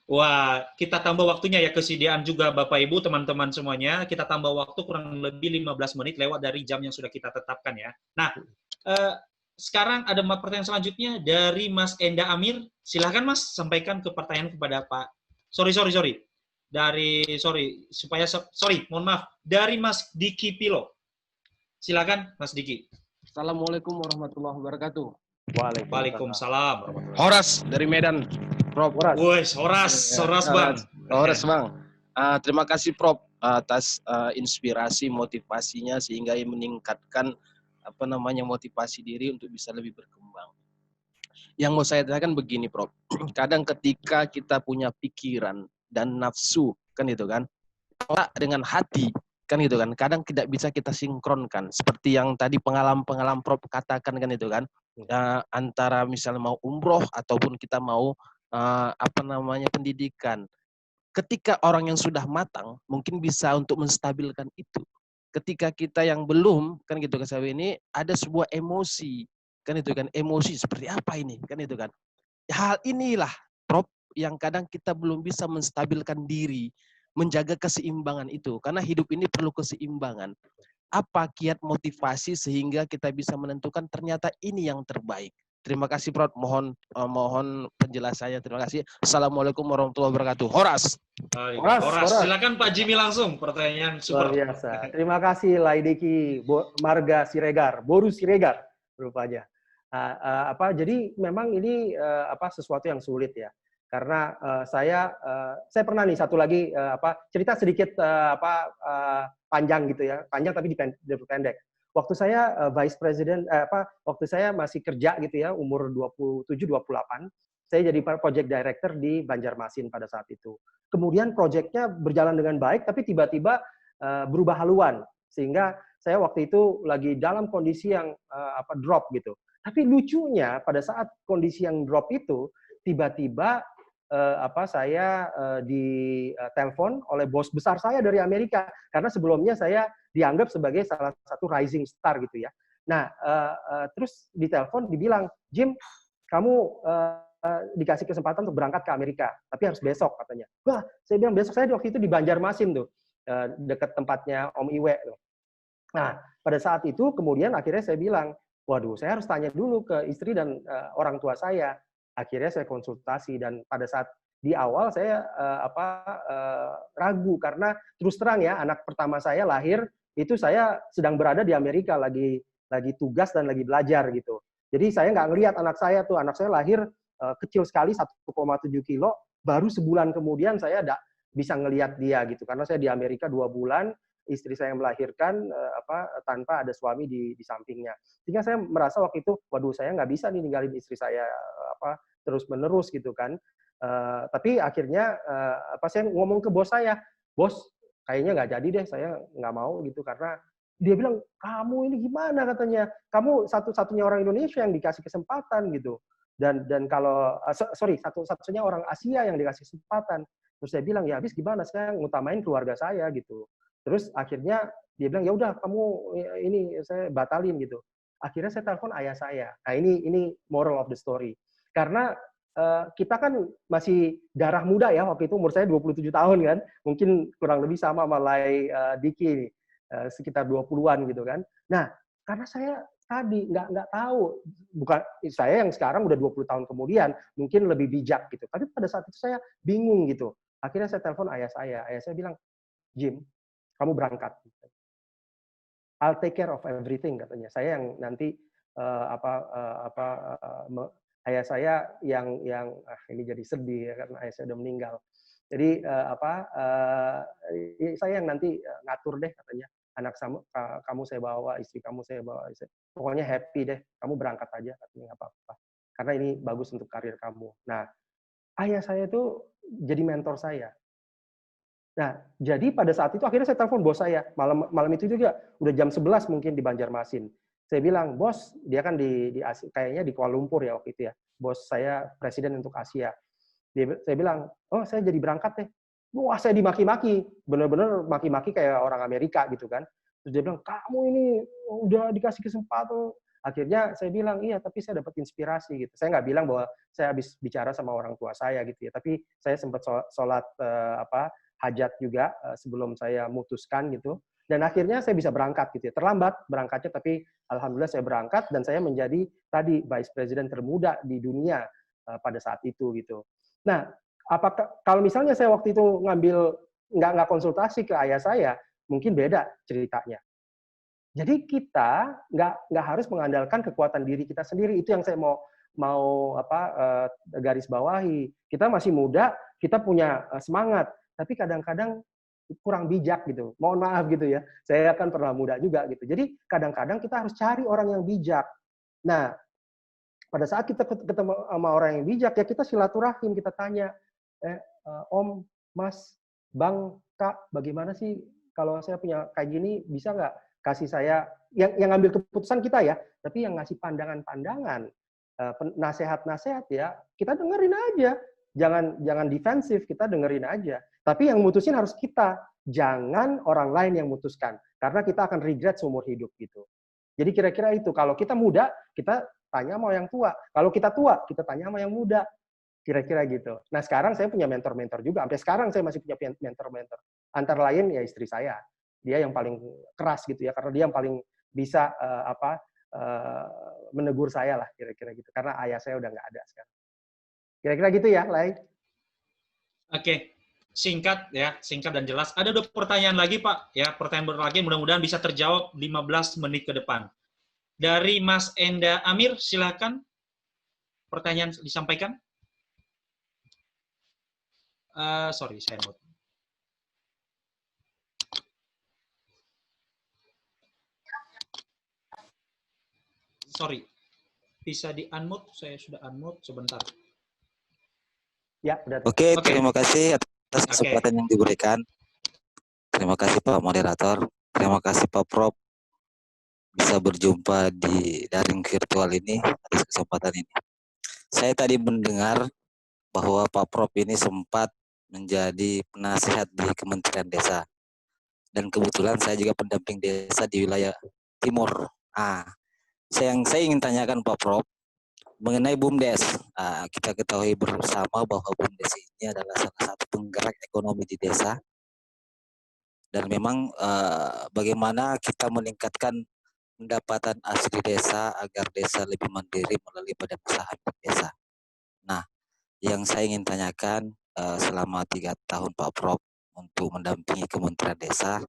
Wah, kita tambah waktunya ya, kesediaan juga Bapak Ibu, teman-teman semuanya. Kita tambah waktu kurang lebih 15 menit lewat dari jam yang sudah kita tetapkan ya. Nah, sekarang ada pertanyaan selanjutnya dari Mas Enda Amir. Silahkan Mas, sampaikan pertanyaan kepada Pak. Sorry. Mohon maaf. Dari Mas Diki Pilo. Silakan Mas Diki. Assalamualaikum warahmatullahi wabarakatuh. Waalaikumsalam. Horas dari Medan, Prof. Horas Bang. Horas Bang. Terima kasih Prof atas inspirasi motivasinya sehingga meningkatkan motivasi diri untuk bisa lebih berkembang. Yang mau saya tanyakan begini Prof. Kadang ketika kita punya pikiran dan nafsu kan itu kan, dengan hati kan gitu kan, kadang tidak bisa kita sinkronkan seperti yang tadi pengalaman Prof katakan kan itu kan, antara misalnya mau umroh ataupun kita mau pendidikan. Ketika orang yang sudah matang mungkin bisa untuk menstabilkan itu. Ketika kita yang belum kan gitu kan, ini ada sebuah emosi kan itu kan, emosi seperti apa ini kan itu kan. Hal inilah Prof yang kadang kita belum bisa menstabilkan diri, menjaga keseimbangan itu, karena hidup ini perlu keseimbangan. Apa kiat motivasi sehingga kita bisa menentukan ternyata ini yang terbaik? Terima kasih Prof. Mohon penjelasannya. Terima kasih. Assalamualaikum warahmatullahi wabarakatuh. Horas. Silakan Pak Jimmy langsung pertanyaan super. Luar biasa. Terima kasih Laideki Marga Siregar, Boru Siregar rupanya. Jadi memang ini sesuatu yang sulit ya. Karena saya pernah nih satu lagi cerita sedikit panjang gitu ya, panjang tapi pendek. Waktu saya vice president waktu saya masih kerja gitu ya, umur 27-28, saya jadi project director di Banjarmasin pada saat itu. Kemudian projectnya berjalan dengan baik, tapi tiba-tiba berubah haluan sehingga saya waktu itu lagi dalam kondisi yang drop gitu. Tapi lucunya pada saat kondisi yang drop itu tiba-tiba saya ditelepon oleh bos besar saya dari Amerika karena sebelumnya saya dianggap sebagai salah satu rising star gitu ya. Nah, terus ditelepon dibilang, Jim, kamu dikasih kesempatan untuk berangkat ke Amerika, tapi harus besok katanya. Wah, saya bilang besok, saya waktu itu di Banjarmasin tuh, dekat tempatnya Om Iwe tuh. Nah, pada saat itu kemudian akhirnya saya bilang, waduh, saya harus tanya dulu ke istri dan orang tua saya. Akhirnya saya konsultasi dan pada saat di awal saya ragu karena terus terang ya, anak pertama saya lahir itu saya sedang berada di Amerika lagi tugas dan lagi belajar gitu. Jadi saya nggak ngelihat anak saya lahir kecil sekali 1,7 kilo, baru sebulan kemudian saya bisa ngelihat dia gitu karena saya di Amerika 2 bulan, istri saya yang melahirkan tanpa ada suami di sampingnya. Sehingga saya merasa waktu itu, waduh saya nggak bisa nih ninggalin istri saya terus menerus gitu kan. Tapi akhirnya saya ngomong ke bos saya, bos kayaknya nggak jadi deh, saya nggak mau gitu karena dia bilang kamu ini gimana katanya, kamu satu-satunya orang Indonesia yang dikasih kesempatan gitu. Dan kalau satu-satunya orang Asia yang dikasih kesempatan. Terus saya bilang ya habis gimana, saya ngutamain keluarga saya gitu. Terus akhirnya dia bilang ya udah kamu ini saya batalin gitu. Akhirnya saya telepon ayah saya. Nah, ini moral of the story. Karena kita kan masih darah muda ya, waktu itu umur saya 27 tahun kan. Mungkin kurang lebih sama Lai Diki, sekitar 20-an gitu kan. Nah, karena saya tadi nggak tahu, bukan saya yang sekarang udah 20 tahun kemudian, mungkin lebih bijak gitu. Tapi pada saat itu saya bingung gitu. Akhirnya saya telepon ayah saya bilang, Jim, kamu berangkat. I'll take care of everything, katanya. Saya yang nanti ayah saya yang ini jadi sedih ya, karena ayah saya udah meninggal. Jadi saya yang nanti ngatur deh, katanya. Anak kamu saya bawa, istri kamu saya bawa. Pokoknya happy deh, kamu berangkat aja, katanya, nggak apa-apa. Karena ini bagus untuk karir kamu. Nah, ayah saya itu jadi mentor saya. Nah, jadi pada saat itu akhirnya saya telepon bos saya. Malam itu juga udah jam 11 mungkin di Banjarmasin. Saya bilang, "Bos, dia kan kayaknya di Kuala Lumpur ya waktu itu ya. Bos saya presiden untuk Asia." Saya bilang, "Oh, saya jadi berangkat deh." Wah, saya dimaki-maki. Bener-bener maki-maki kayak orang Amerika gitu kan. Terus dia bilang, "Kamu ini udah dikasih kesempatan." Akhirnya saya bilang, "Iya, tapi saya dapat inspirasi." Gitu. Saya nggak bilang bahwa saya habis bicara sama orang tua saya gitu ya. Tapi saya sempat sholat hajat juga sebelum saya memutuskan gitu. Dan akhirnya saya bisa berangkat gitu ya. Terlambat berangkatnya, tapi alhamdulillah saya berangkat dan saya menjadi tadi vice president termuda di dunia pada saat itu gitu. Nah, apakah kalau misalnya saya waktu itu ngambil nggak konsultasi ke ayah saya, mungkin beda ceritanya. Jadi kita nggak harus mengandalkan kekuatan diri kita sendiri. Itu yang saya mau garis bawahi. Kita masih muda, kita punya semangat, tapi kadang-kadang kurang bijak gitu. Mohon maaf gitu ya. Saya kan pernah muda juga gitu. Jadi kadang-kadang kita harus cari orang yang bijak. Nah, pada saat kita ketemu sama orang yang bijak, ya kita silaturahim, kita tanya, Om, Mas, Bang, Kak, bagaimana sih kalau saya punya kayak gini, bisa nggak kasih saya, yang ngambil keputusan kita ya, tapi yang ngasih pandangan-pandangan, nasihat-nasihat ya, kita dengerin aja. Jangan defensif, kita dengerin aja. Tapi yang mutusin harus kita, jangan orang lain yang mutuskan. Karena kita akan regret seumur hidup gitu. Jadi kira-kira itu, kalau kita muda, kita tanya sama yang tua. Kalau kita tua, kita tanya sama yang muda. Kira-kira gitu. Nah, sekarang saya punya mentor-mentor juga. Sampai sekarang saya masih punya mentor-mentor. Antara lain ya istri saya. Dia yang paling keras gitu ya, karena dia yang paling bisa menegur saya lah, kira-kira gitu. Karena ayah saya udah nggak ada sekarang. Kira-kira gitu ya, Lai. Oke. Singkat ya, singkat dan jelas. Ada 2 pertanyaan lagi, Pak. Ya, pertanyaan lagi mudah-mudahan bisa terjawab 15 menit ke depan. Dari Mas Enda Amir, silakan. Pertanyaan disampaikan. Sorry, saya mute. Sorry, bisa di-unmute? Saya sudah unmute sebentar. Ya, benar. Oke, terima kasih atas kesempatan yang diberikan. Terima kasih Pak Moderator. Terima kasih Pak Prof. Bisa berjumpa di daring virtual ini atas kesempatan ini. Saya tadi mendengar bahwa Pak Prof ini sempat menjadi penasihat di Kementerian Desa. Dan kebetulan saya juga pendamping desa di wilayah timur. Yang saya ingin tanyakan Pak Prof, mengenai BUMDes. Kita ketahui bersama bahwa BUMDes ini adalah salah satu penggerak ekonomi di desa. Dan memang bagaimana kita meningkatkan pendapatan asli desa agar desa lebih mandiri melalui badan usaha milik desa. Nah, yang saya ingin tanyakan selama 3 tahun Pak Prof untuk mendampingi Kementerian Desa,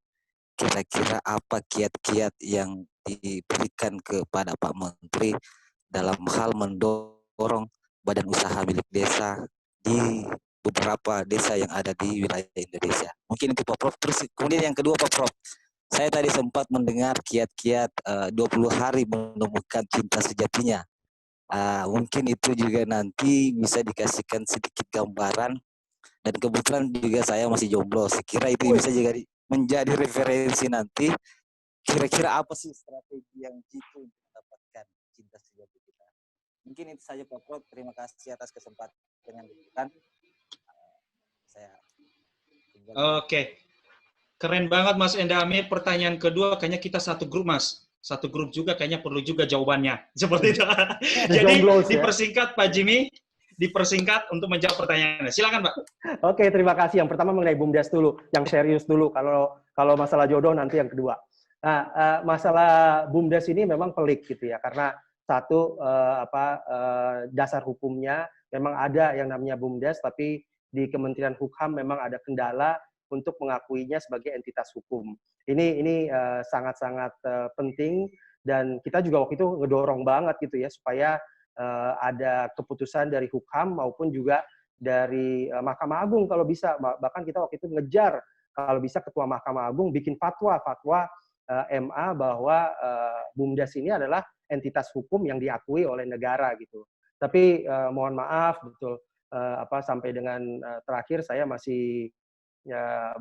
kira-kira apa kiat-kiat yang diberikan kepada Pak Menteri dalam hal mendorong badan usaha milik desa di beberapa desa yang ada di wilayah Indonesia. Mungkin itu Pak Prof. Terus kemudian yang kedua Pak Prof, saya tadi sempat mendengar kiat-kiat 20 hari menemukan cinta sejatinya. Mungkin itu juga nanti bisa dikasihkan sedikit gambaran. Dan kebetulan juga saya masih jomblo. Sekira itu bisa juga menjadi referensi nanti. Kira-kira apa sih strategi yang jitu untuk mendapatkan cinta sejati kita? Mungkin itu saja Pak Prof. Terima kasih atas kesempatan yang diberikan. Oke. Keren banget Mas Enda Amir. Pertanyaan kedua, kayaknya kita satu grup Mas. satu grup juga kayaknya perlu juga jawabannya. Seperti itu. The Jadi jomblos, ya. dipersingkat Pak Jimmy, dipersingkat untuk menjawab pertanyaannya. Silakan, Pak. Oke, terima kasih. Yang pertama mengenai BUMDes dulu, yang serius dulu. Kalau masalah jodoh nanti yang kedua. Nah, masalah BUMDes ini memang pelik gitu ya, karena satu dasar hukumnya memang ada yang namanya BUMDes, tapi di Kementerian Hukum memang ada kendala untuk mengakuinya sebagai entitas hukum. Ini sangat-sangat penting, dan kita juga waktu itu ngedorong banget gitu ya supaya ada keputusan dari Hukum maupun juga dari Mahkamah Agung kalau bisa. Bahkan kita waktu itu ngejar kalau bisa Ketua Mahkamah Agung bikin fatwa MA bahwa BUMDes ini adalah entitas hukum yang diakui oleh negara gitu. Tapi mohon maaf betul sampai dengan terakhir saya masih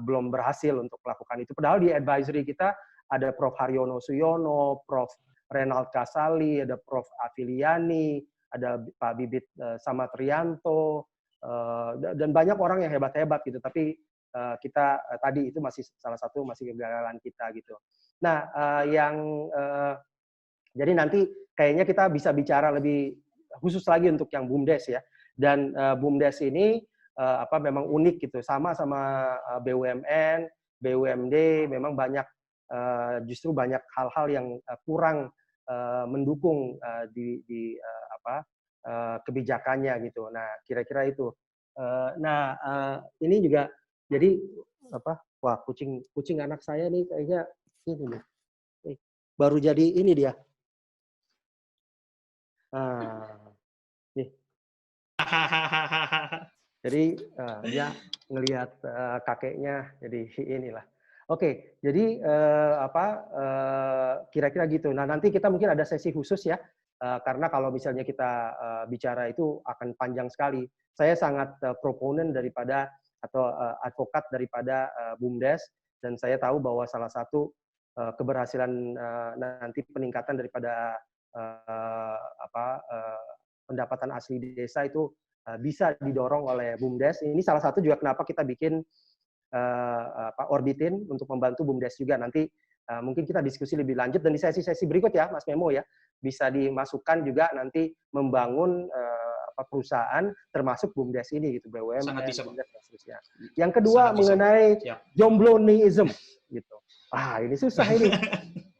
belum berhasil untuk melakukan itu. Padahal di advisory kita ada Prof. Haryono Suyono, Prof. Renald Kasali, ada Prof. Afiliani, ada Pak Bibit Samatrianto, dan banyak orang yang hebat-hebat gitu. Tapi kita tadi itu masih salah satu masih kegagalan kita gitu. Nah, jadi nanti kayaknya kita bisa bicara lebih khusus lagi untuk yang BUMDes ya. Dan BUMDes ini memang unik gitu, sama BUMN, BUMD, memang banyak justru banyak hal-hal yang kurang mendukung di kebijakannya gitu. Nah, kira-kira itu. Ini juga jadi wah kucing anak saya nih kayaknya ini nih. Baru jadi ini dia. Nih. Jadi dia ngelihat kakeknya, jadi inilah. Oke, jadi kira-kira gitu. Nah, nanti kita mungkin ada sesi khusus ya, karena kalau misalnya kita bicara itu akan panjang sekali. Saya sangat proponen daripada atau advokat daripada BUMDes, dan saya tahu bahwa salah satu keberhasilan nanti peningkatan daripada pendapatan asli desa itu bisa didorong oleh BUMDes. Ini salah satu juga kenapa kita bikin Orbitin untuk membantu BUMDes juga. Nanti mungkin kita diskusi lebih lanjut, dan di sesi-sesi berikut ya Mas Memo ya, bisa dimasukkan juga nanti membangun perusahaan termasuk BUMDes ini gitu, BUMN, BUMDes dan seterusnya. Yang kedua mengenai jomblonism gitu. Ini susah ini.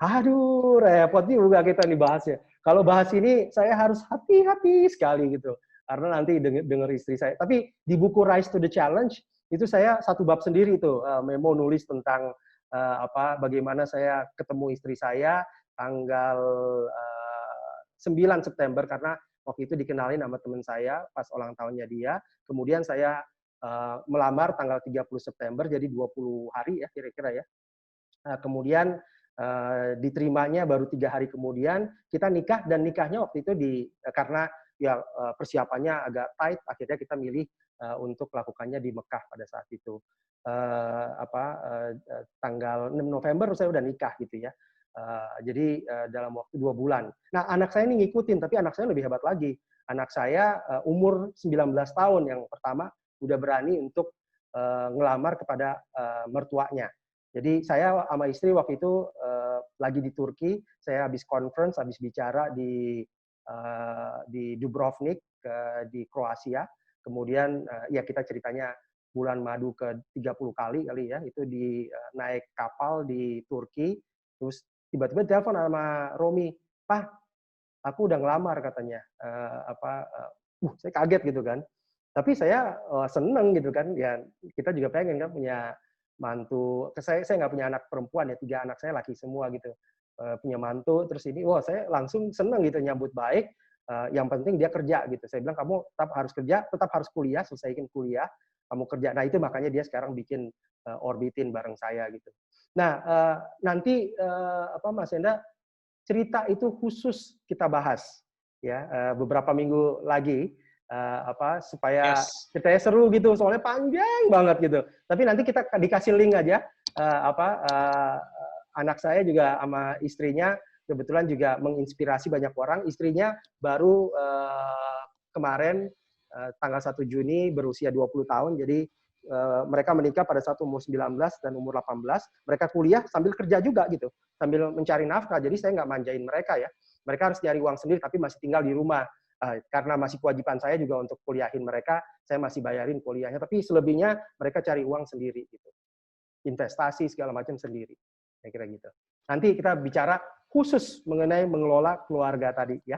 Aduh, repot juga kita nih bahasnya. Kalau bahas ini saya harus hati-hati sekali gitu. Karena nanti dengar istri saya. Tapi di buku Rise to the Challenge itu saya satu bab sendiri tuh, Memo nulis tentang bagaimana saya ketemu istri saya tanggal 9 September karena waktu itu dikenalin sama teman saya pas ulang tahunnya dia. Kemudian saya melamar tanggal 30 September, jadi 20 hari ya kira-kira ya. Kemudian diterimanya baru 3 hari kemudian kita nikah, dan nikahnya waktu itu karena ya persiapannya agak tight, akhirnya kita milih untuk melakukannya di Mekah pada saat itu. Tanggal 6 November saya udah nikah gitu ya. Jadi dalam waktu 2 bulan. Nah, anak saya ini ngikutin, tapi anak saya lebih hebat lagi. Anak saya umur 19 tahun yang pertama udah berani untuk ngelamar kepada mertuanya. Jadi saya sama istri waktu itu lagi di Turki, saya habis conference, habis bicara di Dubrovnik di Kroasia. Kemudian ya kita ceritanya bulan madu ke 30 kali ya, itu naik kapal di Turki, terus tiba-tiba telepon sama Romi, "Pak, aku udah ngelamar," katanya. Saya kaget gitu kan. Tapi saya seneng gitu kan, ya kita juga pengen kan punya mantu. Saya nggak punya anak perempuan ya, 3 anak saya laki semua gitu. Punya mantu, terus ini, saya langsung seneng gitu, nyambut baik. Yang penting dia kerja gitu. Saya bilang, kamu tetap harus kerja, tetap harus kuliah, selesaikan kuliah, kamu kerja. Nah itu makanya dia sekarang bikin Orbitin bareng saya gitu. Nah nanti Mas Enda, cerita itu khusus kita bahas ya beberapa minggu lagi. Supaya ceritanya seru gitu, soalnya panjang banget gitu. Tapi nanti kita dikasih link aja. Anak saya juga sama istrinya kebetulan juga menginspirasi banyak orang. Istrinya baru kemarin tanggal 1 Juni berusia 20 tahun, jadi mereka menikah pada saat umur 19 dan umur 18, mereka kuliah sambil kerja juga gitu, sambil mencari nafkah. Jadi saya nggak manjain mereka ya. Mereka harus nyari uang sendiri tapi masih tinggal di rumah. Karena masih kewajiban saya juga untuk kuliahin mereka, saya masih bayarin kuliahnya. Tapi selebihnya mereka cari uang sendiri gitu. Investasi segala macam sendiri. Saya kira gitu. Nanti kita bicara khusus mengenai mengelola keluarga tadi ya.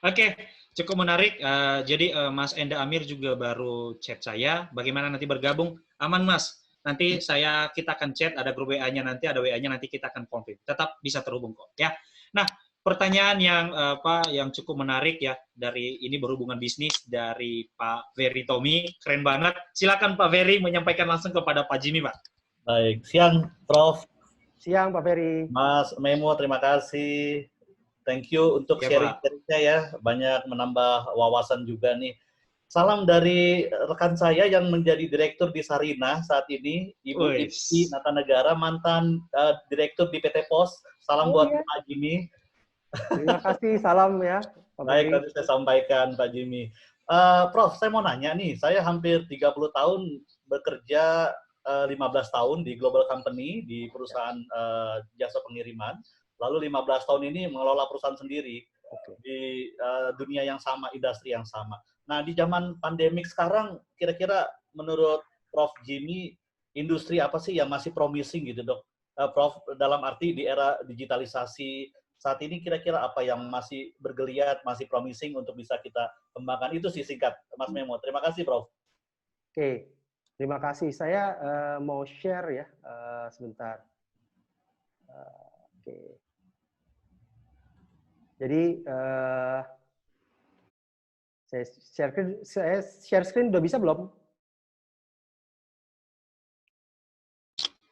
Oke, cukup menarik. Jadi Mas Enda Amir juga baru chat saya. Bagaimana nanti bergabung? Aman Mas. Nanti kita akan chat. Ada grup WA-nya nanti, ada WA-nya nanti kita akan konfirm. Tetap bisa terhubung kok. Ya. Nah, pertanyaan yang cukup menarik ya dari ini berhubungan bisnis dari Pak Ferry Tommy. Keren banget. Silakan Pak Ferry menyampaikan langsung kepada Pak Jimmy, Pak. Baik, siang Prof. Siang Pak Ferry. Mas Memo, terima kasih. Thank you untuk sharing-sharingnya ya, banyak menambah wawasan juga nih. Salam dari rekan saya yang menjadi direktur di Sarina saat ini, Ibu Ipsi Natanegara, mantan direktur di PT Pos. Salam buat Pak Jimmy. Terima kasih, salam ya. Baik, nanti saya sampaikan Pak Jimmy. Prof, saya mau nanya nih, saya hampir 30 tahun bekerja 15 tahun di global company, di perusahaan jasa pengiriman. Lalu 15 tahun ini mengelola perusahaan sendiri di dunia yang sama, industri yang sama. Nah, di zaman pandemik sekarang, kira-kira menurut Prof. Jimmy, industri apa sih yang masih promising gitu, Dok? Prof, dalam arti di era digitalisasi saat ini, kira-kira apa yang masih bergeliat, masih promising untuk bisa kita kembangkan? Itu sih singkat, Mas Memo. Terima kasih, Prof. Oke, terima kasih. Saya mau share ya, sebentar. Oke. Jadi saya share screen udah bisa belum?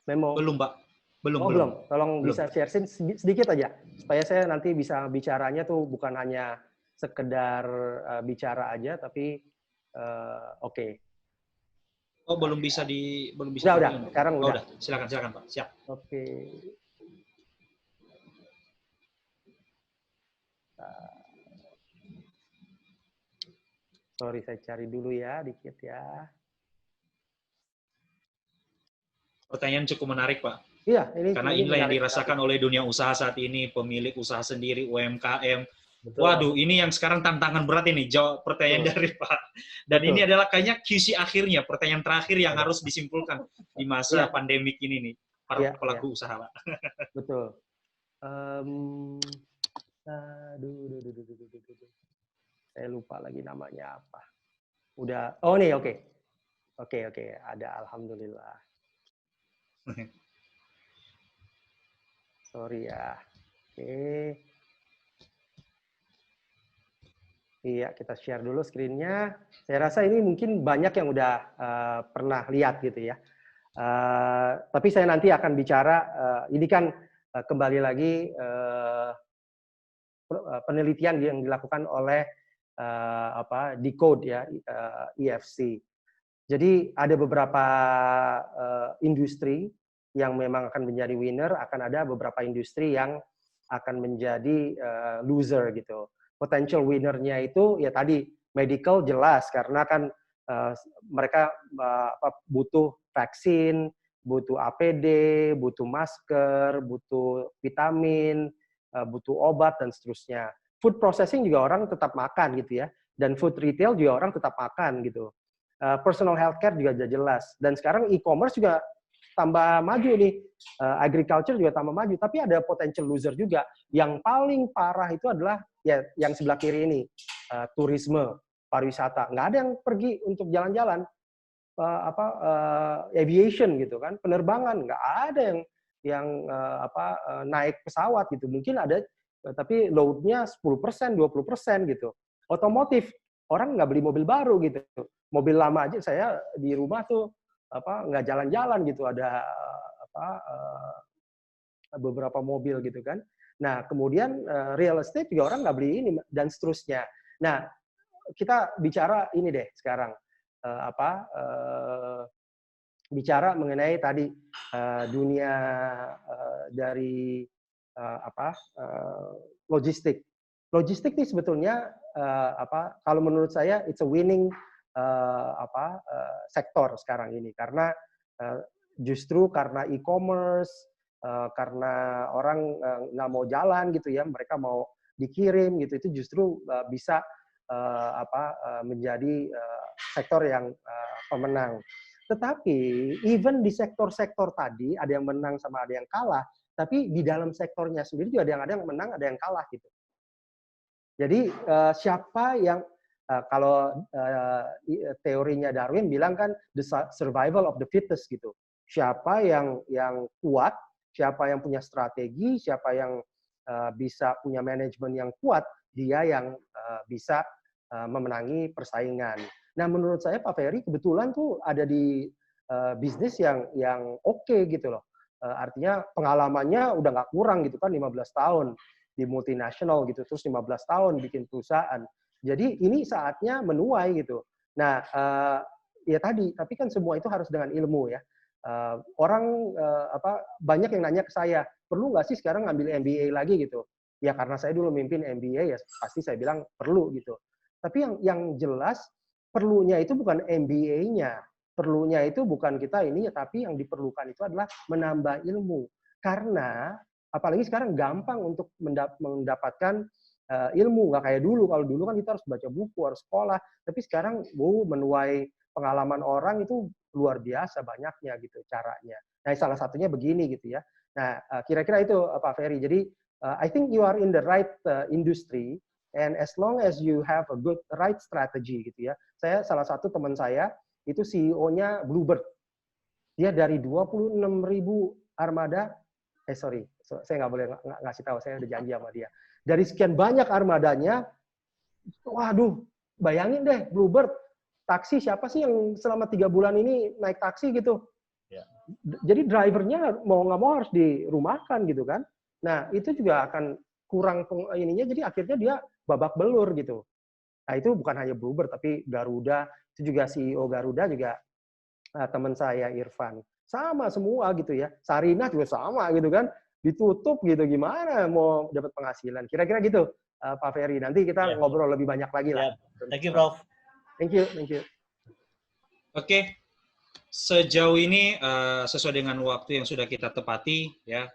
Memo. Belum, Pak. Belum. Tolong bisa share screen sedikit aja supaya saya nanti bisa bicaranya tuh bukan hanya sekedar bicara aja tapi oke. Oh, belum bisa. Udah. Sekarang udah. Silakan, Pak. Siap. Oke. Sorry, saya cari dulu ya, dikit ya. Pertanyaan cukup menarik, Pak. Iya, karena inilah yang dirasakan oleh dunia usaha saat ini, pemilik usaha sendiri, UMKM. Betul. Waduh, ini yang sekarang tantangan berat ini, jawab pertanyaan dari Pak. Dan ini adalah kayaknya QC akhirnya, pertanyaan terakhir yang harus disimpulkan di masa pandemik ini nih, para pelaku usaha, Pak. Betul. Saya lupa lagi namanya apa. Udah, oh nih, oke. Oke, ada, alhamdulillah. Sorry ya. Oke. Iya, kita share dulu screen-nya. Saya rasa ini mungkin banyak yang udah pernah lihat gitu ya. Tapi saya nanti akan bicara, ini kan kembali lagi penelitian yang dilakukan oleh Decode ya, EFC. Jadi ada beberapa industri yang memang akan menjadi winner, akan ada beberapa industri yang akan menjadi loser gitu. Potential winner-nya itu ya tadi medical jelas karena kan mereka butuh vaksin, butuh APD, butuh masker, butuh vitamin, butuh obat dan seterusnya. Food processing juga orang tetap makan gitu ya, dan food retail juga orang tetap makan gitu. Personal healthcare juga jelas, dan sekarang e-commerce juga tambah maju nih, agriculture juga tambah maju, tapi ada potential loser juga. Yang paling parah itu adalah ya yang sebelah kiri ini, turisme, pariwisata. Nggak ada yang pergi untuk jalan-jalan, aviation gitu kan, penerbangan nggak ada yang naik pesawat gitu. Mungkin ada, tapi load-nya 10%, 20% gitu. Otomotif, orang nggak beli mobil baru gitu. Mobil lama aja saya di rumah tuh nggak jalan-jalan gitu, ada beberapa mobil gitu kan. Nah, kemudian real estate juga orang nggak beli ini dan seterusnya. Nah, kita bicara ini deh sekarang, bicara mengenai tadi dunia dari logistik. Logistik ini sebetulnya kalau menurut saya it's a winning sektor sekarang ini, karena justru karena e-commerce, karena orang nggak mau jalan gitu ya, mereka mau dikirim gitu, itu justru bisa menjadi sektor yang pemenang. Tetapi even di sektor-sektor tadi ada yang menang sama ada yang kalah, tapi di dalam sektornya sendiri juga ada yang menang, ada yang kalah gitu. Jadi siapa yang kalau teorinya Darwin bilang kan the survival of the fittest gitu. Siapa yang kuat, siapa yang punya strategi, siapa yang bisa punya manajemen yang kuat, dia yang bisa memenangi persaingan. Nah, menurut saya Pak Ferry kebetulan tuh ada di bisnis yang oke gitu loh. Artinya pengalamannya udah nggak kurang gitu kan, 15 tahun di multinasional gitu, terus 15 tahun bikin perusahaan. Jadi ini saatnya menuai gitu. Nah, ya tadi, tapi kan semua itu harus dengan ilmu ya. Orang banyak yang nanya ke saya, perlu nggak sih sekarang ngambil MBA lagi gitu? Ya karena saya dulu mimpin MBA ya pasti saya bilang perlu gitu. Tapi yang jelas perlunya itu bukan MBA-nya, perlunya itu bukan kita ininya, tapi yang diperlukan itu adalah menambah ilmu. Karena apalagi sekarang gampang untuk mendapatkan ilmu, nggak kayak dulu. Kalau dulu kan kita harus baca buku, harus sekolah. Tapi sekarang menuai pengalaman orang itu luar biasa banyaknya gitu caranya. Nah, salah satunya begini gitu ya. Nah, kira-kira itu Pak Ferry. Jadi, I think you are in the right industry, and as long as you have a good right strategy gitu ya. Saya salah satu teman saya itu CEO-nya Bluebird. Dia dari 26.000 armada, saya nggak boleh ngasih tahu, saya udah janji sama dia. Dari sekian banyak armadanya, waduh, bayangin deh Bluebird, taksi siapa sih yang selama 3 bulan ini naik taksi gitu? Ya. Jadi drivernya mau nggak mau harus dirumahkan gitu kan? Nah itu juga akan kurang ininya, jadi akhirnya dia babak belur gitu. Nah itu bukan hanya Bluebird, tapi Garuda, itu juga CEO Garuda juga teman saya Irfan. Sama semua gitu ya. Sarinah juga sama gitu kan. Ditutup gitu, gimana mau dapat penghasilan. Kira-kira gitu Pak Ferry. Nanti kita ngobrol lebih banyak lagi lah. Thank you, Prof. Thank you. Oke. Sejauh ini sesuai dengan waktu yang sudah kita tepati ya,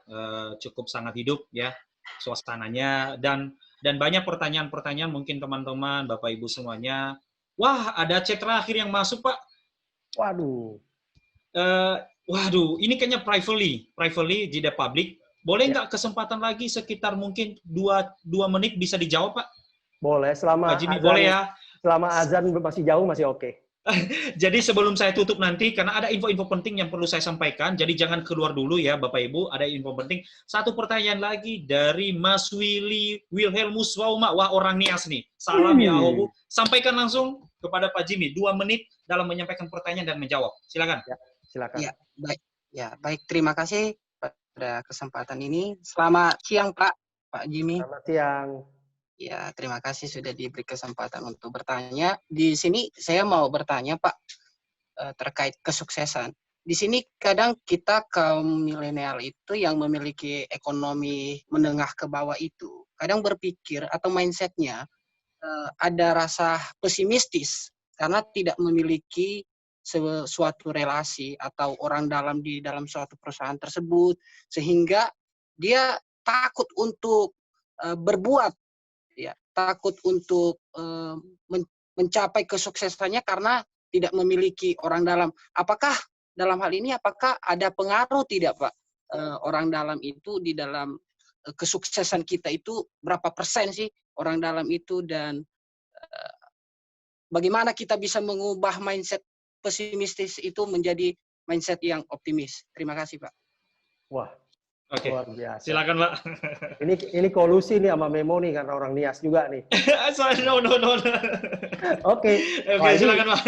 cukup sangat hidup ya suasananya, dan banyak pertanyaan-pertanyaan mungkin teman-teman, Bapak Ibu semuanya. Wah, ada chat terakhir yang masuk, Pak. Waduh. Ini kayaknya privately di the public. Boleh nggak kesempatan lagi sekitar mungkin 2 menit bisa dijawab, Pak? Boleh, selama Jimmy, azan, boleh ya. Selama azan masih jauh masih oke. Jadi sebelum saya tutup nanti, karena ada info-info penting yang perlu saya sampaikan, jadi jangan keluar dulu ya Bapak Ibu, ada info penting. Satu pertanyaan lagi dari Mas Wilhelmus Wauma. Wah, orang Nias nih. Salam ya Obu. Sampaikan langsung kepada Pak Jimmy, 2 menit dalam menyampaikan pertanyaan dan menjawab. Silakan. Ya, silakan. Ya, baik. Terima kasih pada kesempatan ini. Selamat siang Pak Jimmy. Selamat siang. Ya, terima kasih sudah diberi kesempatan untuk bertanya. Di sini saya mau bertanya Pak terkait kesuksesan. Di sini kadang kita kaum milenial itu yang memiliki ekonomi menengah ke bawah itu kadang berpikir atau mindsetnya ada rasa pesimistis karena tidak memiliki suatu relasi atau orang dalam di dalam suatu perusahaan tersebut, sehingga dia takut untuk berbuat, ya, takut untuk mencapai kesuksesannya karena tidak memiliki orang dalam. Apakah dalam hal ini apakah ada pengaruh tidak Pak orang dalam itu di dalam kesuksesan kita itu, berapa persen sih orang dalam itu, dan bagaimana kita bisa mengubah mindset pesimistis itu menjadi mindset yang optimis? Terima kasih Pak. Wah, oke. Luar biasa. Silakan Pak. Ini kolusi nih sama Memo nih karena orang Nias juga nih. No. Oke, silakan Pak.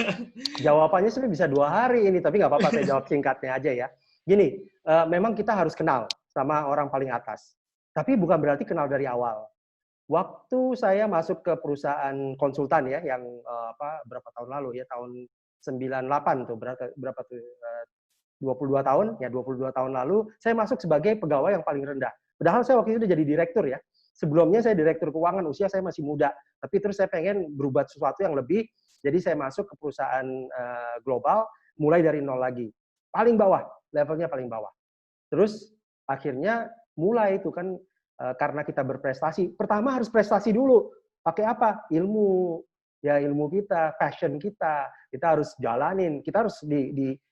Jawabannya sebenarnya bisa 2 hari ini, tapi nggak apa-apa, saya jawab singkatnya aja ya. Gini, memang kita harus kenal sama orang paling atas, tapi bukan berarti kenal dari awal. Waktu saya masuk ke perusahaan konsultan ya, yang berapa tahun lalu ya, tahun 98 tuh, berapa tuh, 22 tahun, ya 22 tahun lalu, saya masuk sebagai pegawai yang paling rendah. Padahal saya waktu itu udah jadi direktur ya. Sebelumnya saya direktur keuangan, usia saya masih muda, tapi terus saya pengen berubah sesuatu yang lebih Jadi saya masuk ke perusahaan global, mulai dari nol lagi. Paling bawah, levelnya paling bawah. Terus akhirnya mulai itu kan, karena kita berprestasi, pertama harus prestasi dulu. Pakai apa? Ilmu. Ya ilmu kita, passion kita harus jalanin, kita harus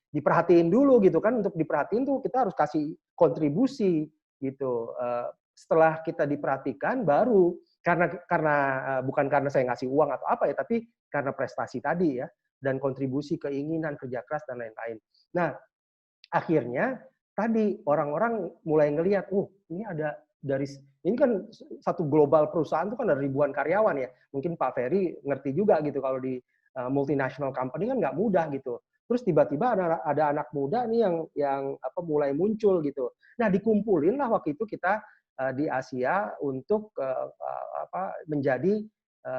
diperhatiin dulu gitu kan. Untuk diperhatiin tuh kita harus kasih kontribusi gitu. Setelah kita diperhatikan baru, karena bukan karena saya ngasih uang atau apa ya, tapi karena prestasi tadi ya, dan kontribusi, keinginan, kerja keras dan lain-lain. Nah, akhirnya tadi orang-orang mulai ngelihat, ini ada ini kan satu global perusahaan itu kan ada ribuan karyawan ya. Mungkin Pak Ferry ngerti juga gitu, kalau di multinational company kan nggak mudah gitu. Terus tiba-tiba ada anak muda nih yang mulai muncul gitu. Nah, dikumpulin lah waktu itu kita di Asia untuk menjadi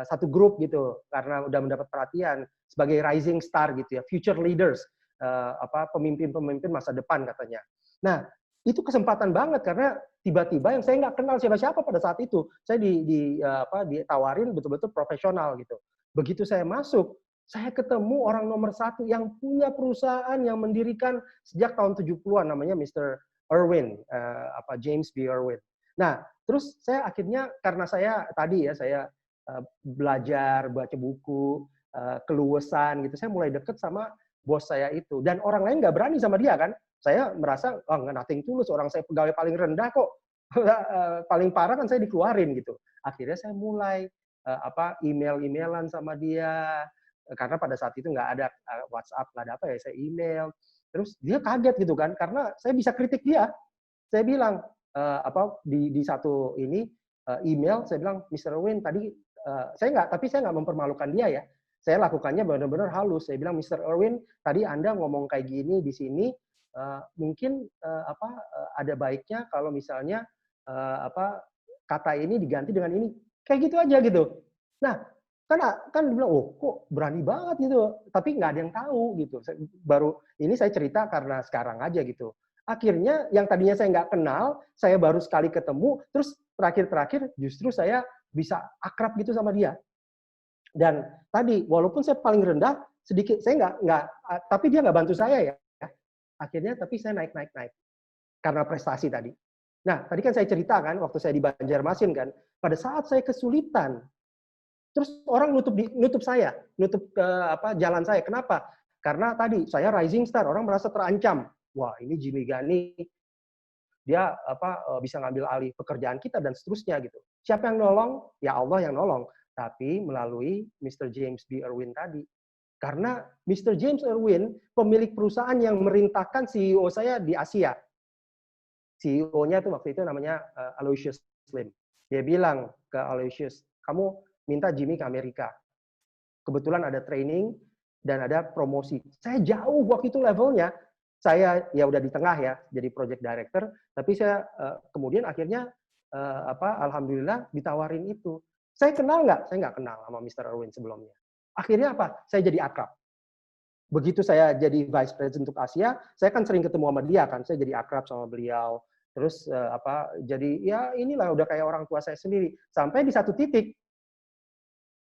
satu grup gitu, karena udah mendapat perhatian sebagai rising star gitu ya, future leaders, pemimpin-pemimpin masa depan katanya. Nah, itu kesempatan banget karena tiba-tiba yang saya nggak kenal siapa-siapa pada saat itu, saya ditawarin betul-betul profesional gitu. Begitu saya masuk, saya ketemu orang nomor satu yang punya perusahaan yang mendirikan sejak tahun 70-an, namanya Mr. Irwin, James B. Irwin. Nah, terus saya akhirnya, karena saya tadi ya, saya belajar, baca buku, keluasan gitu, saya mulai deket sama bos saya itu. Dan orang lain nggak berani sama dia kan. Saya merasa, nothing tulus, orang saya pegawai paling rendah kok. Paling parah kan saya dikeluarin gitu. Akhirnya saya mulai email-emailan sama dia. Karena pada saat itu nggak ada WhatsApp, nggak ada apa ya, saya email. Terus dia kaget gitu kan, karena saya bisa kritik dia. Saya bilang, di satu email, saya bilang, Mr. Irwin tadi, saya nggak mempermalukan dia ya. Saya lakukannya benar-benar halus. Saya bilang, Mr. Irwin, tadi Anda ngomong kayak gini di sini, mungkin ada baiknya kalau misalnya kata ini diganti dengan ini, kayak gitu aja gitu. Nah, kan dibilang, kok berani banget gitu, tapi nggak ada yang tahu gitu. Baru ini saya cerita karena sekarang aja gitu. Akhirnya yang tadinya saya nggak kenal, saya baru sekali ketemu, terus terakhir justru saya bisa akrab gitu sama dia. Dan tadi walaupun saya paling rendah sedikit, saya nggak, tapi dia nggak bantu saya ya. Akhirnya tapi saya naik karena prestasi tadi. Nah, tadi kan saya cerita kan waktu saya di Banjarmasin kan, pada saat saya kesulitan, terus orang nutup saya, nutup jalan saya. Kenapa? Karena tadi saya rising star, orang merasa terancam. Wah, ini Jimmy Ghani, dia bisa ngambil alih pekerjaan kita dan seterusnya gitu. Siapa yang nolong? Ya Allah yang nolong. Tapi melalui Mr. James B. Irwin tadi. Karena Mr. James Irwin, pemilik perusahaan yang merintahkan CEO saya di Asia. CEO-nya tuh waktu itu namanya Aloysius Slim. Dia bilang ke Aloysius, kamu minta Jimmy ke Amerika. Kebetulan ada training dan ada promosi. Saya jauh waktu itu levelnya. Saya ya udah di tengah ya, jadi project director. Tapi saya kemudian akhirnya alhamdulillah ditawarin itu. Saya kenal nggak? Saya nggak kenal sama Mr. Irwin sebelumnya. Akhirnya apa? Saya jadi akrab. Begitu saya jadi Vice President untuk Asia, saya kan sering ketemu sama dia kan. Saya jadi akrab sama beliau. Terus jadi ya inilah udah kayak orang tua saya sendiri. Sampai di satu titik,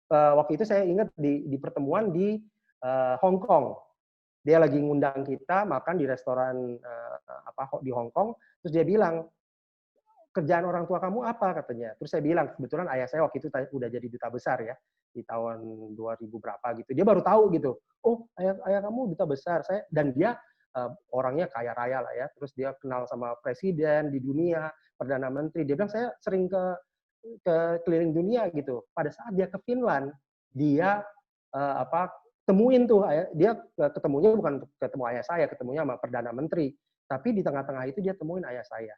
waktu itu saya ingat di pertemuan di Hong Kong. Dia lagi ngundang kita makan di restoran di Hong Kong. Terus dia bilang, kerjaan orang tua kamu apa katanya. Terus saya bilang, kebetulan ayah saya waktu itu udah jadi duta besar ya, di tahun 2000 berapa gitu. Dia baru tahu gitu, oh ayah kamu duta besar. Dan dia orangnya kaya raya lah ya. Terus dia kenal sama presiden di dunia, perdana menteri. Dia bilang, saya sering ke keliling dunia gitu. Pada saat dia ke Finland, dia temuin tuh, dia ketemunya bukan ketemu ayah saya, ketemunya sama perdana menteri. Tapi di tengah-tengah itu dia temuin ayah saya.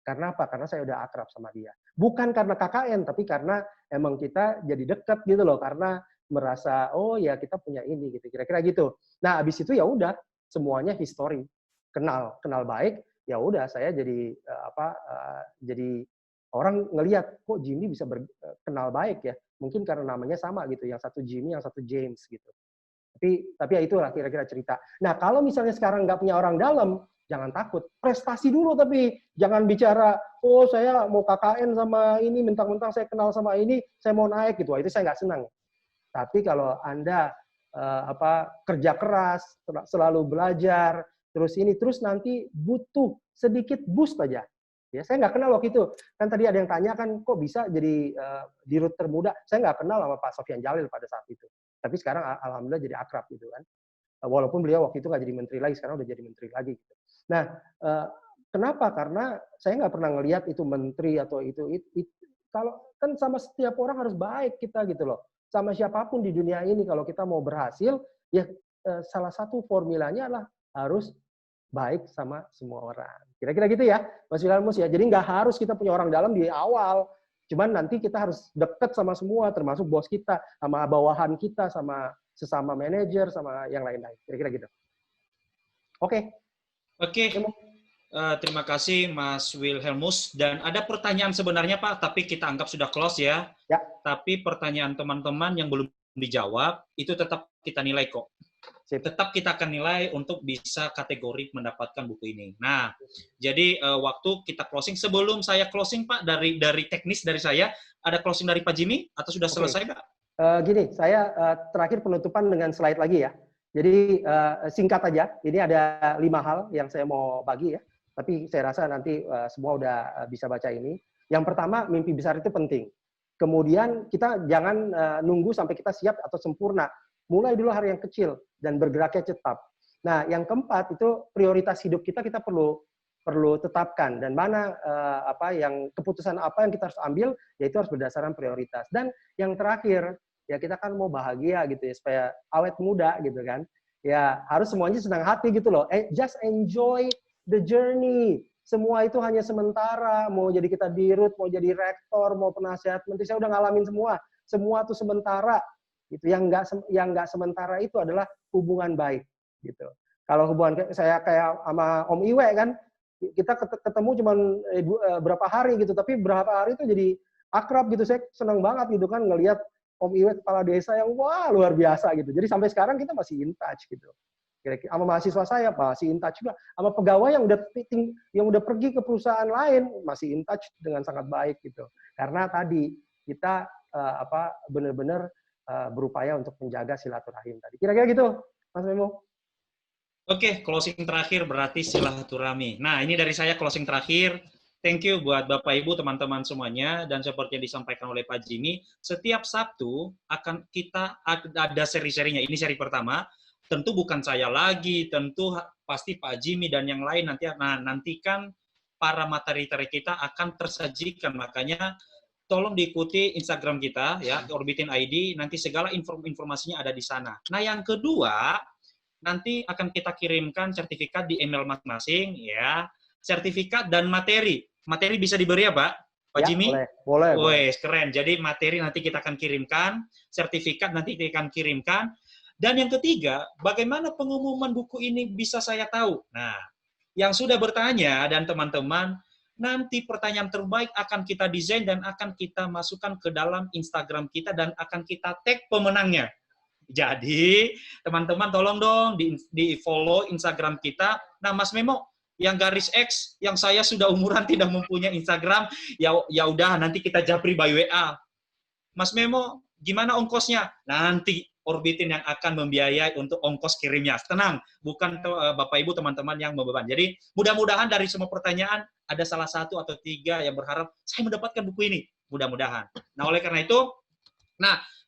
Karena apa? Karena saya udah akrab sama dia. Bukan karena KKN, tapi karena emang kita jadi dekat gitu loh. Karena merasa, oh ya kita punya ini gitu. Kira-kira gitu. Nah, habis itu ya udah semuanya history. Kenal baik, ya udah saya jadi jadi orang ngelihat kok Jimmy bisa kenal baik ya. Mungkin karena namanya sama gitu. Yang satu Jimmy, yang satu James gitu. Tapi ya itulah kira-kira cerita. Nah, kalau misalnya sekarang nggak punya orang dalam, jangan takut, prestasi dulu, tapi jangan bicara, oh saya mau KKN sama ini, mentang-mentang saya kenal sama ini, saya mau naik gitu. Wah, itu saya nggak senang. Tapi kalau Anda kerja keras, selalu belajar, terus nanti butuh sedikit boost aja. Ya, saya nggak kenal waktu itu. Kan tadi ada yang tanya kan, kok bisa jadi dirut termuda? Saya nggak kenal sama Pak Sofyan Jalil pada saat itu. Tapi sekarang alhamdulillah jadi akrab gitu kan. Walaupun beliau waktu itu nggak jadi menteri lagi, sekarang udah jadi menteri lagi. Gitu. Nah, kenapa? Karena saya nggak pernah ngelihat itu menteri atau itu. Kalau kan sama setiap orang harus baik kita gitu loh. Sama siapapun di dunia ini kalau kita mau berhasil, ya salah satu formulanya adalah harus baik sama semua orang. Kira-kira gitu ya, Mas Wilhelmus ya. Jadi nggak harus kita punya orang dalam di awal. Cuman nanti kita harus deket sama semua, termasuk bos kita, sama bawahan kita, sama sesama manajer, sama yang lain-lain. Kira-kira gitu. Oke. Terima kasih Mas Wilhelmus. Dan ada pertanyaan sebenarnya Pak, tapi kita anggap sudah close ya. Ya. Tapi pertanyaan teman-teman yang belum dijawab, itu tetap kita nilai kok. Tetap kita akan nilai untuk bisa kategori mendapatkan buku ini. Nah, jadi waktu kita closing, sebelum saya closing Pak, dari teknis dari saya, ada closing dari Pak Jimmy atau sudah selesai Pak? Gini, saya terakhir penutupan dengan slide lagi ya. Jadi singkat aja, ini ada 5 hal yang saya mau bagi ya. Tapi saya rasa nanti semua udah bisa baca ini. Yang pertama, mimpi besar itu penting. Kemudian kita jangan nunggu sampai kita siap atau sempurna. Mulai dulu hari yang kecil dan bergeraknya cepat. Nah, yang keempat itu prioritas hidup kita perlu tetapkan, dan mana keputusan apa yang kita harus ambil, yaitu harus berdasarkan prioritas. Dan yang terakhir, ya kita kan mau bahagia gitu ya, supaya awet muda gitu kan. Ya harus semuanya senang hati gitu loh. Just enjoy the journey. Semua itu hanya sementara. Mau jadi kita dirut, mau jadi rektor, mau penasihat menteri, saya udah ngalamin semua. Semua itu sementara. Gitu. Yang nggak sementara itu adalah hubungan baik. Gitu. Kalau hubungan saya kayak sama Om Iwe kan, kita ketemu cuma berapa hari gitu, tapi berapa hari itu jadi akrab gitu. Saya senang banget gitu kan ngelihat Om Iwe kepala desa yang wah luar biasa gitu. Jadi sampai sekarang kita masih in touch gitu. Kira-kira sama mahasiswa saya masih in touch juga, sama pegawai yang udah pergi ke perusahaan lain masih in touch dengan sangat baik gitu. Karena tadi kita benar-benar berupaya untuk menjaga silaturahim tadi. Kira-kira gitu, Mas Memo. Oke, closing terakhir berarti silaturahmi. Nah, ini dari saya closing terakhir. Thank you buat Bapak Ibu, teman-teman semuanya, dan seperti yang disampaikan oleh Pak Jimmy, setiap Sabtu akan kita ada seri-serinya. Ini seri pertama. Tentu bukan saya lagi, tentu pasti Pak Jimmy dan yang lain nantikan para materi kita akan tersajikan. Makanya tolong diikuti Instagram kita ya, Orbitin ID, nanti segala informasinya ada di sana. Nah, yang kedua, nanti akan kita kirimkan sertifikat di email masing-masing ya. Sertifikat dan materi. Materi bisa diberi ya, Pak Ya, Jimmy? Boleh. Wes, keren. Jadi materi nanti kita akan kirimkan, sertifikat nanti kita akan kirimkan. Dan yang ketiga, bagaimana pengumuman buku ini bisa saya tahu? Nah, yang sudah bertanya dan teman-teman, nanti pertanyaan terbaik akan kita desain dan akan kita masukkan ke dalam Instagram kita dan akan kita tag pemenangnya. Jadi, teman-teman tolong dong di-follow Instagram kita. Nah, Mas Memo, yang garis X, yang saya sudah umuran tidak mempunyai Instagram, ya udah nanti kita japri by WA. Mas Memo, gimana ongkosnya? Nanti Orbitin yang akan membiayai untuk ongkos kirimnya. Tenang, bukan Bapak Ibu teman-teman yang membeban. Jadi mudah-mudahan dari semua pertanyaan ada salah satu atau 3 yang berharap saya mendapatkan buku ini. Mudah-mudahan. Nah, oleh karena itu,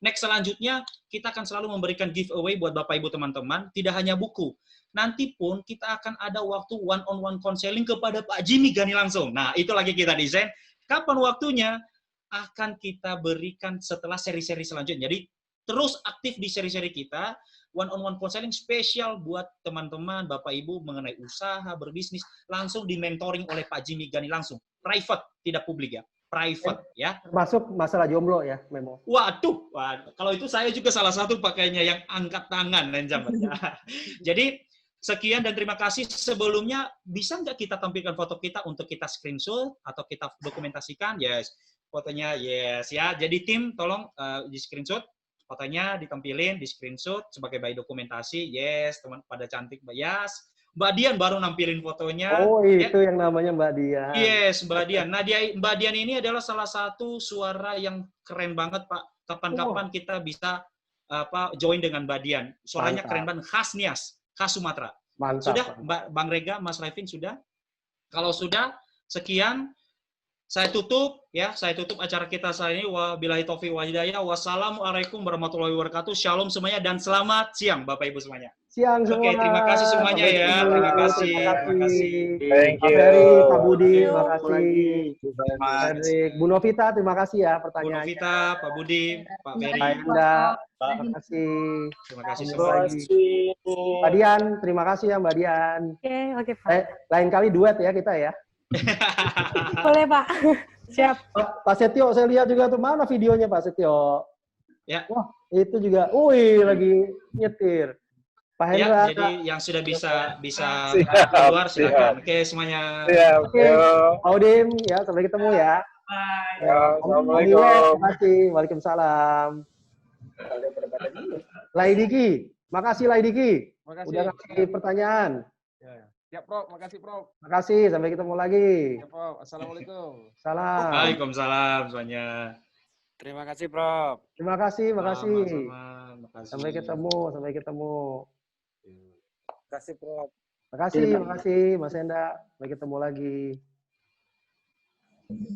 next selanjutnya kita akan selalu memberikan giveaway buat Bapak Ibu teman-teman, tidak hanya buku. Nanti pun kita akan ada waktu one-on-one counseling kepada Pak Jimmy Gani langsung. Nah, itu lagi kita desain. Kapan waktunya? Akan kita berikan setelah seri-seri selanjutnya. Jadi, terus aktif di seri-seri kita, one-on-one counseling spesial buat teman-teman, Bapak Ibu mengenai usaha, berbisnis, langsung di-mentoring oleh Pak Jimmy Gani langsung. Private, tidak publik ya. Private ya. Termasuk masalah jomblo ya, Memo. Waduh, kalau itu saya juga salah satu pakainya yang angkat tangan dan ya. Jadi sekian dan terima kasih. Sebelumnya bisa nggak kita tampilkan foto kita untuk kita screenshot atau kita dokumentasikan? Yes, fotonya yes ya. Jadi tim tolong di screenshot fotonya, ditampilin di screenshot sebagai bayi dokumentasi. Yes, teman pada cantik, Yes. Mbak Dian baru nampilin fotonya. Oh, itu yang namanya Mbak Dian. Yes, Mbak Dian. Nah, Mbak Dian ini adalah salah satu suara yang keren banget, Pak. Kapan-kapan kita bisa join dengan Mbak Dian. Suaranya Mantap. keren banget, khas Nias, khas Sumatera. Mantap. Sudah, Bang Rega, Mas Raifin sudah? Kalau sudah, sekian. Saya tutup acara kita saat ini. Wabillahi taufiq wal hidayah. Wassalamualaikum warahmatullahi wabarakatuh. Shalom semuanya dan selamat siang Bapak Ibu semuanya. Siang semua. Oke, terima kasih semuanya Sampai ya. ketemu. Terima kasih. Terima kasih. Thank Pak you. Ferry, Pak Budi, Thank terima you. kasih. Pak Hendrik, Bu Novita, terima kasih ya Bu pertanyaannya. Novita, Pak Budi, Pak Ferry. Pak Enda, terima kasih. Terima kasih Ketemu semua. lagi. Mbak Dian, terima kasih ya Mbak Dian. Oke Pak. Lain kali duet ya kita ya. Boleh Pak. Siap. Pak Setio, saya lihat juga tuh, mana videonya Pak Setio? Ya. Wah, itu juga. Wih, lagi nyetir. Pak Hendra. Ya, jadi yang sudah bisa keluar silakan. Oke, semuanya. Oke, Pak Udin, ya sampai ketemu ya. Assalamualaikum. Terima kasih. Waalaikumsalam. Laidiki, makasih Laidiki. Makasih. Udah ngasih pertanyaan. Ya, Prof. Makasih, Prof. Makasih, sampai ketemu lagi. Ya, Prof. Assalamualaikum. Salam. Waalaikumsalam semuanya. Terima kasih, Prof. Terima kasih, makasih. Sama-sama. Sampai ketemu. Terima kasih, Prof. Makasih Mas Enda. Sampai ketemu lagi.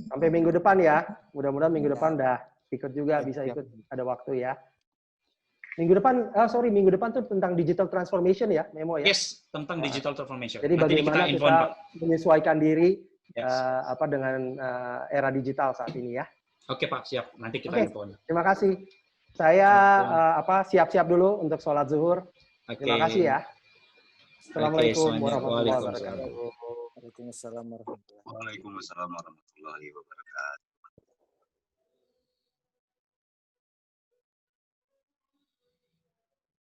Sampai minggu depan ya. Mudah-mudahan minggu depan dah ikut juga, bisa ikut, ada waktu ya. Minggu depan tuh tentang digital transformation ya, Memo ya. Yes, tentang digital transformation. Jadi Nanti bagaimana info, kita Pak. menyesuaikan diri Yes. dengan era digital saat ini ya. Oke Pak, siap. Nanti kita Oke, info. terima kasih. Saya siap-siap dulu untuk sholat zuhur. Terima kasih ya. Assalamualaikum warahmatullahi wabarakatuh. Waalaikumsalam warahmatullahi wabarakatuh.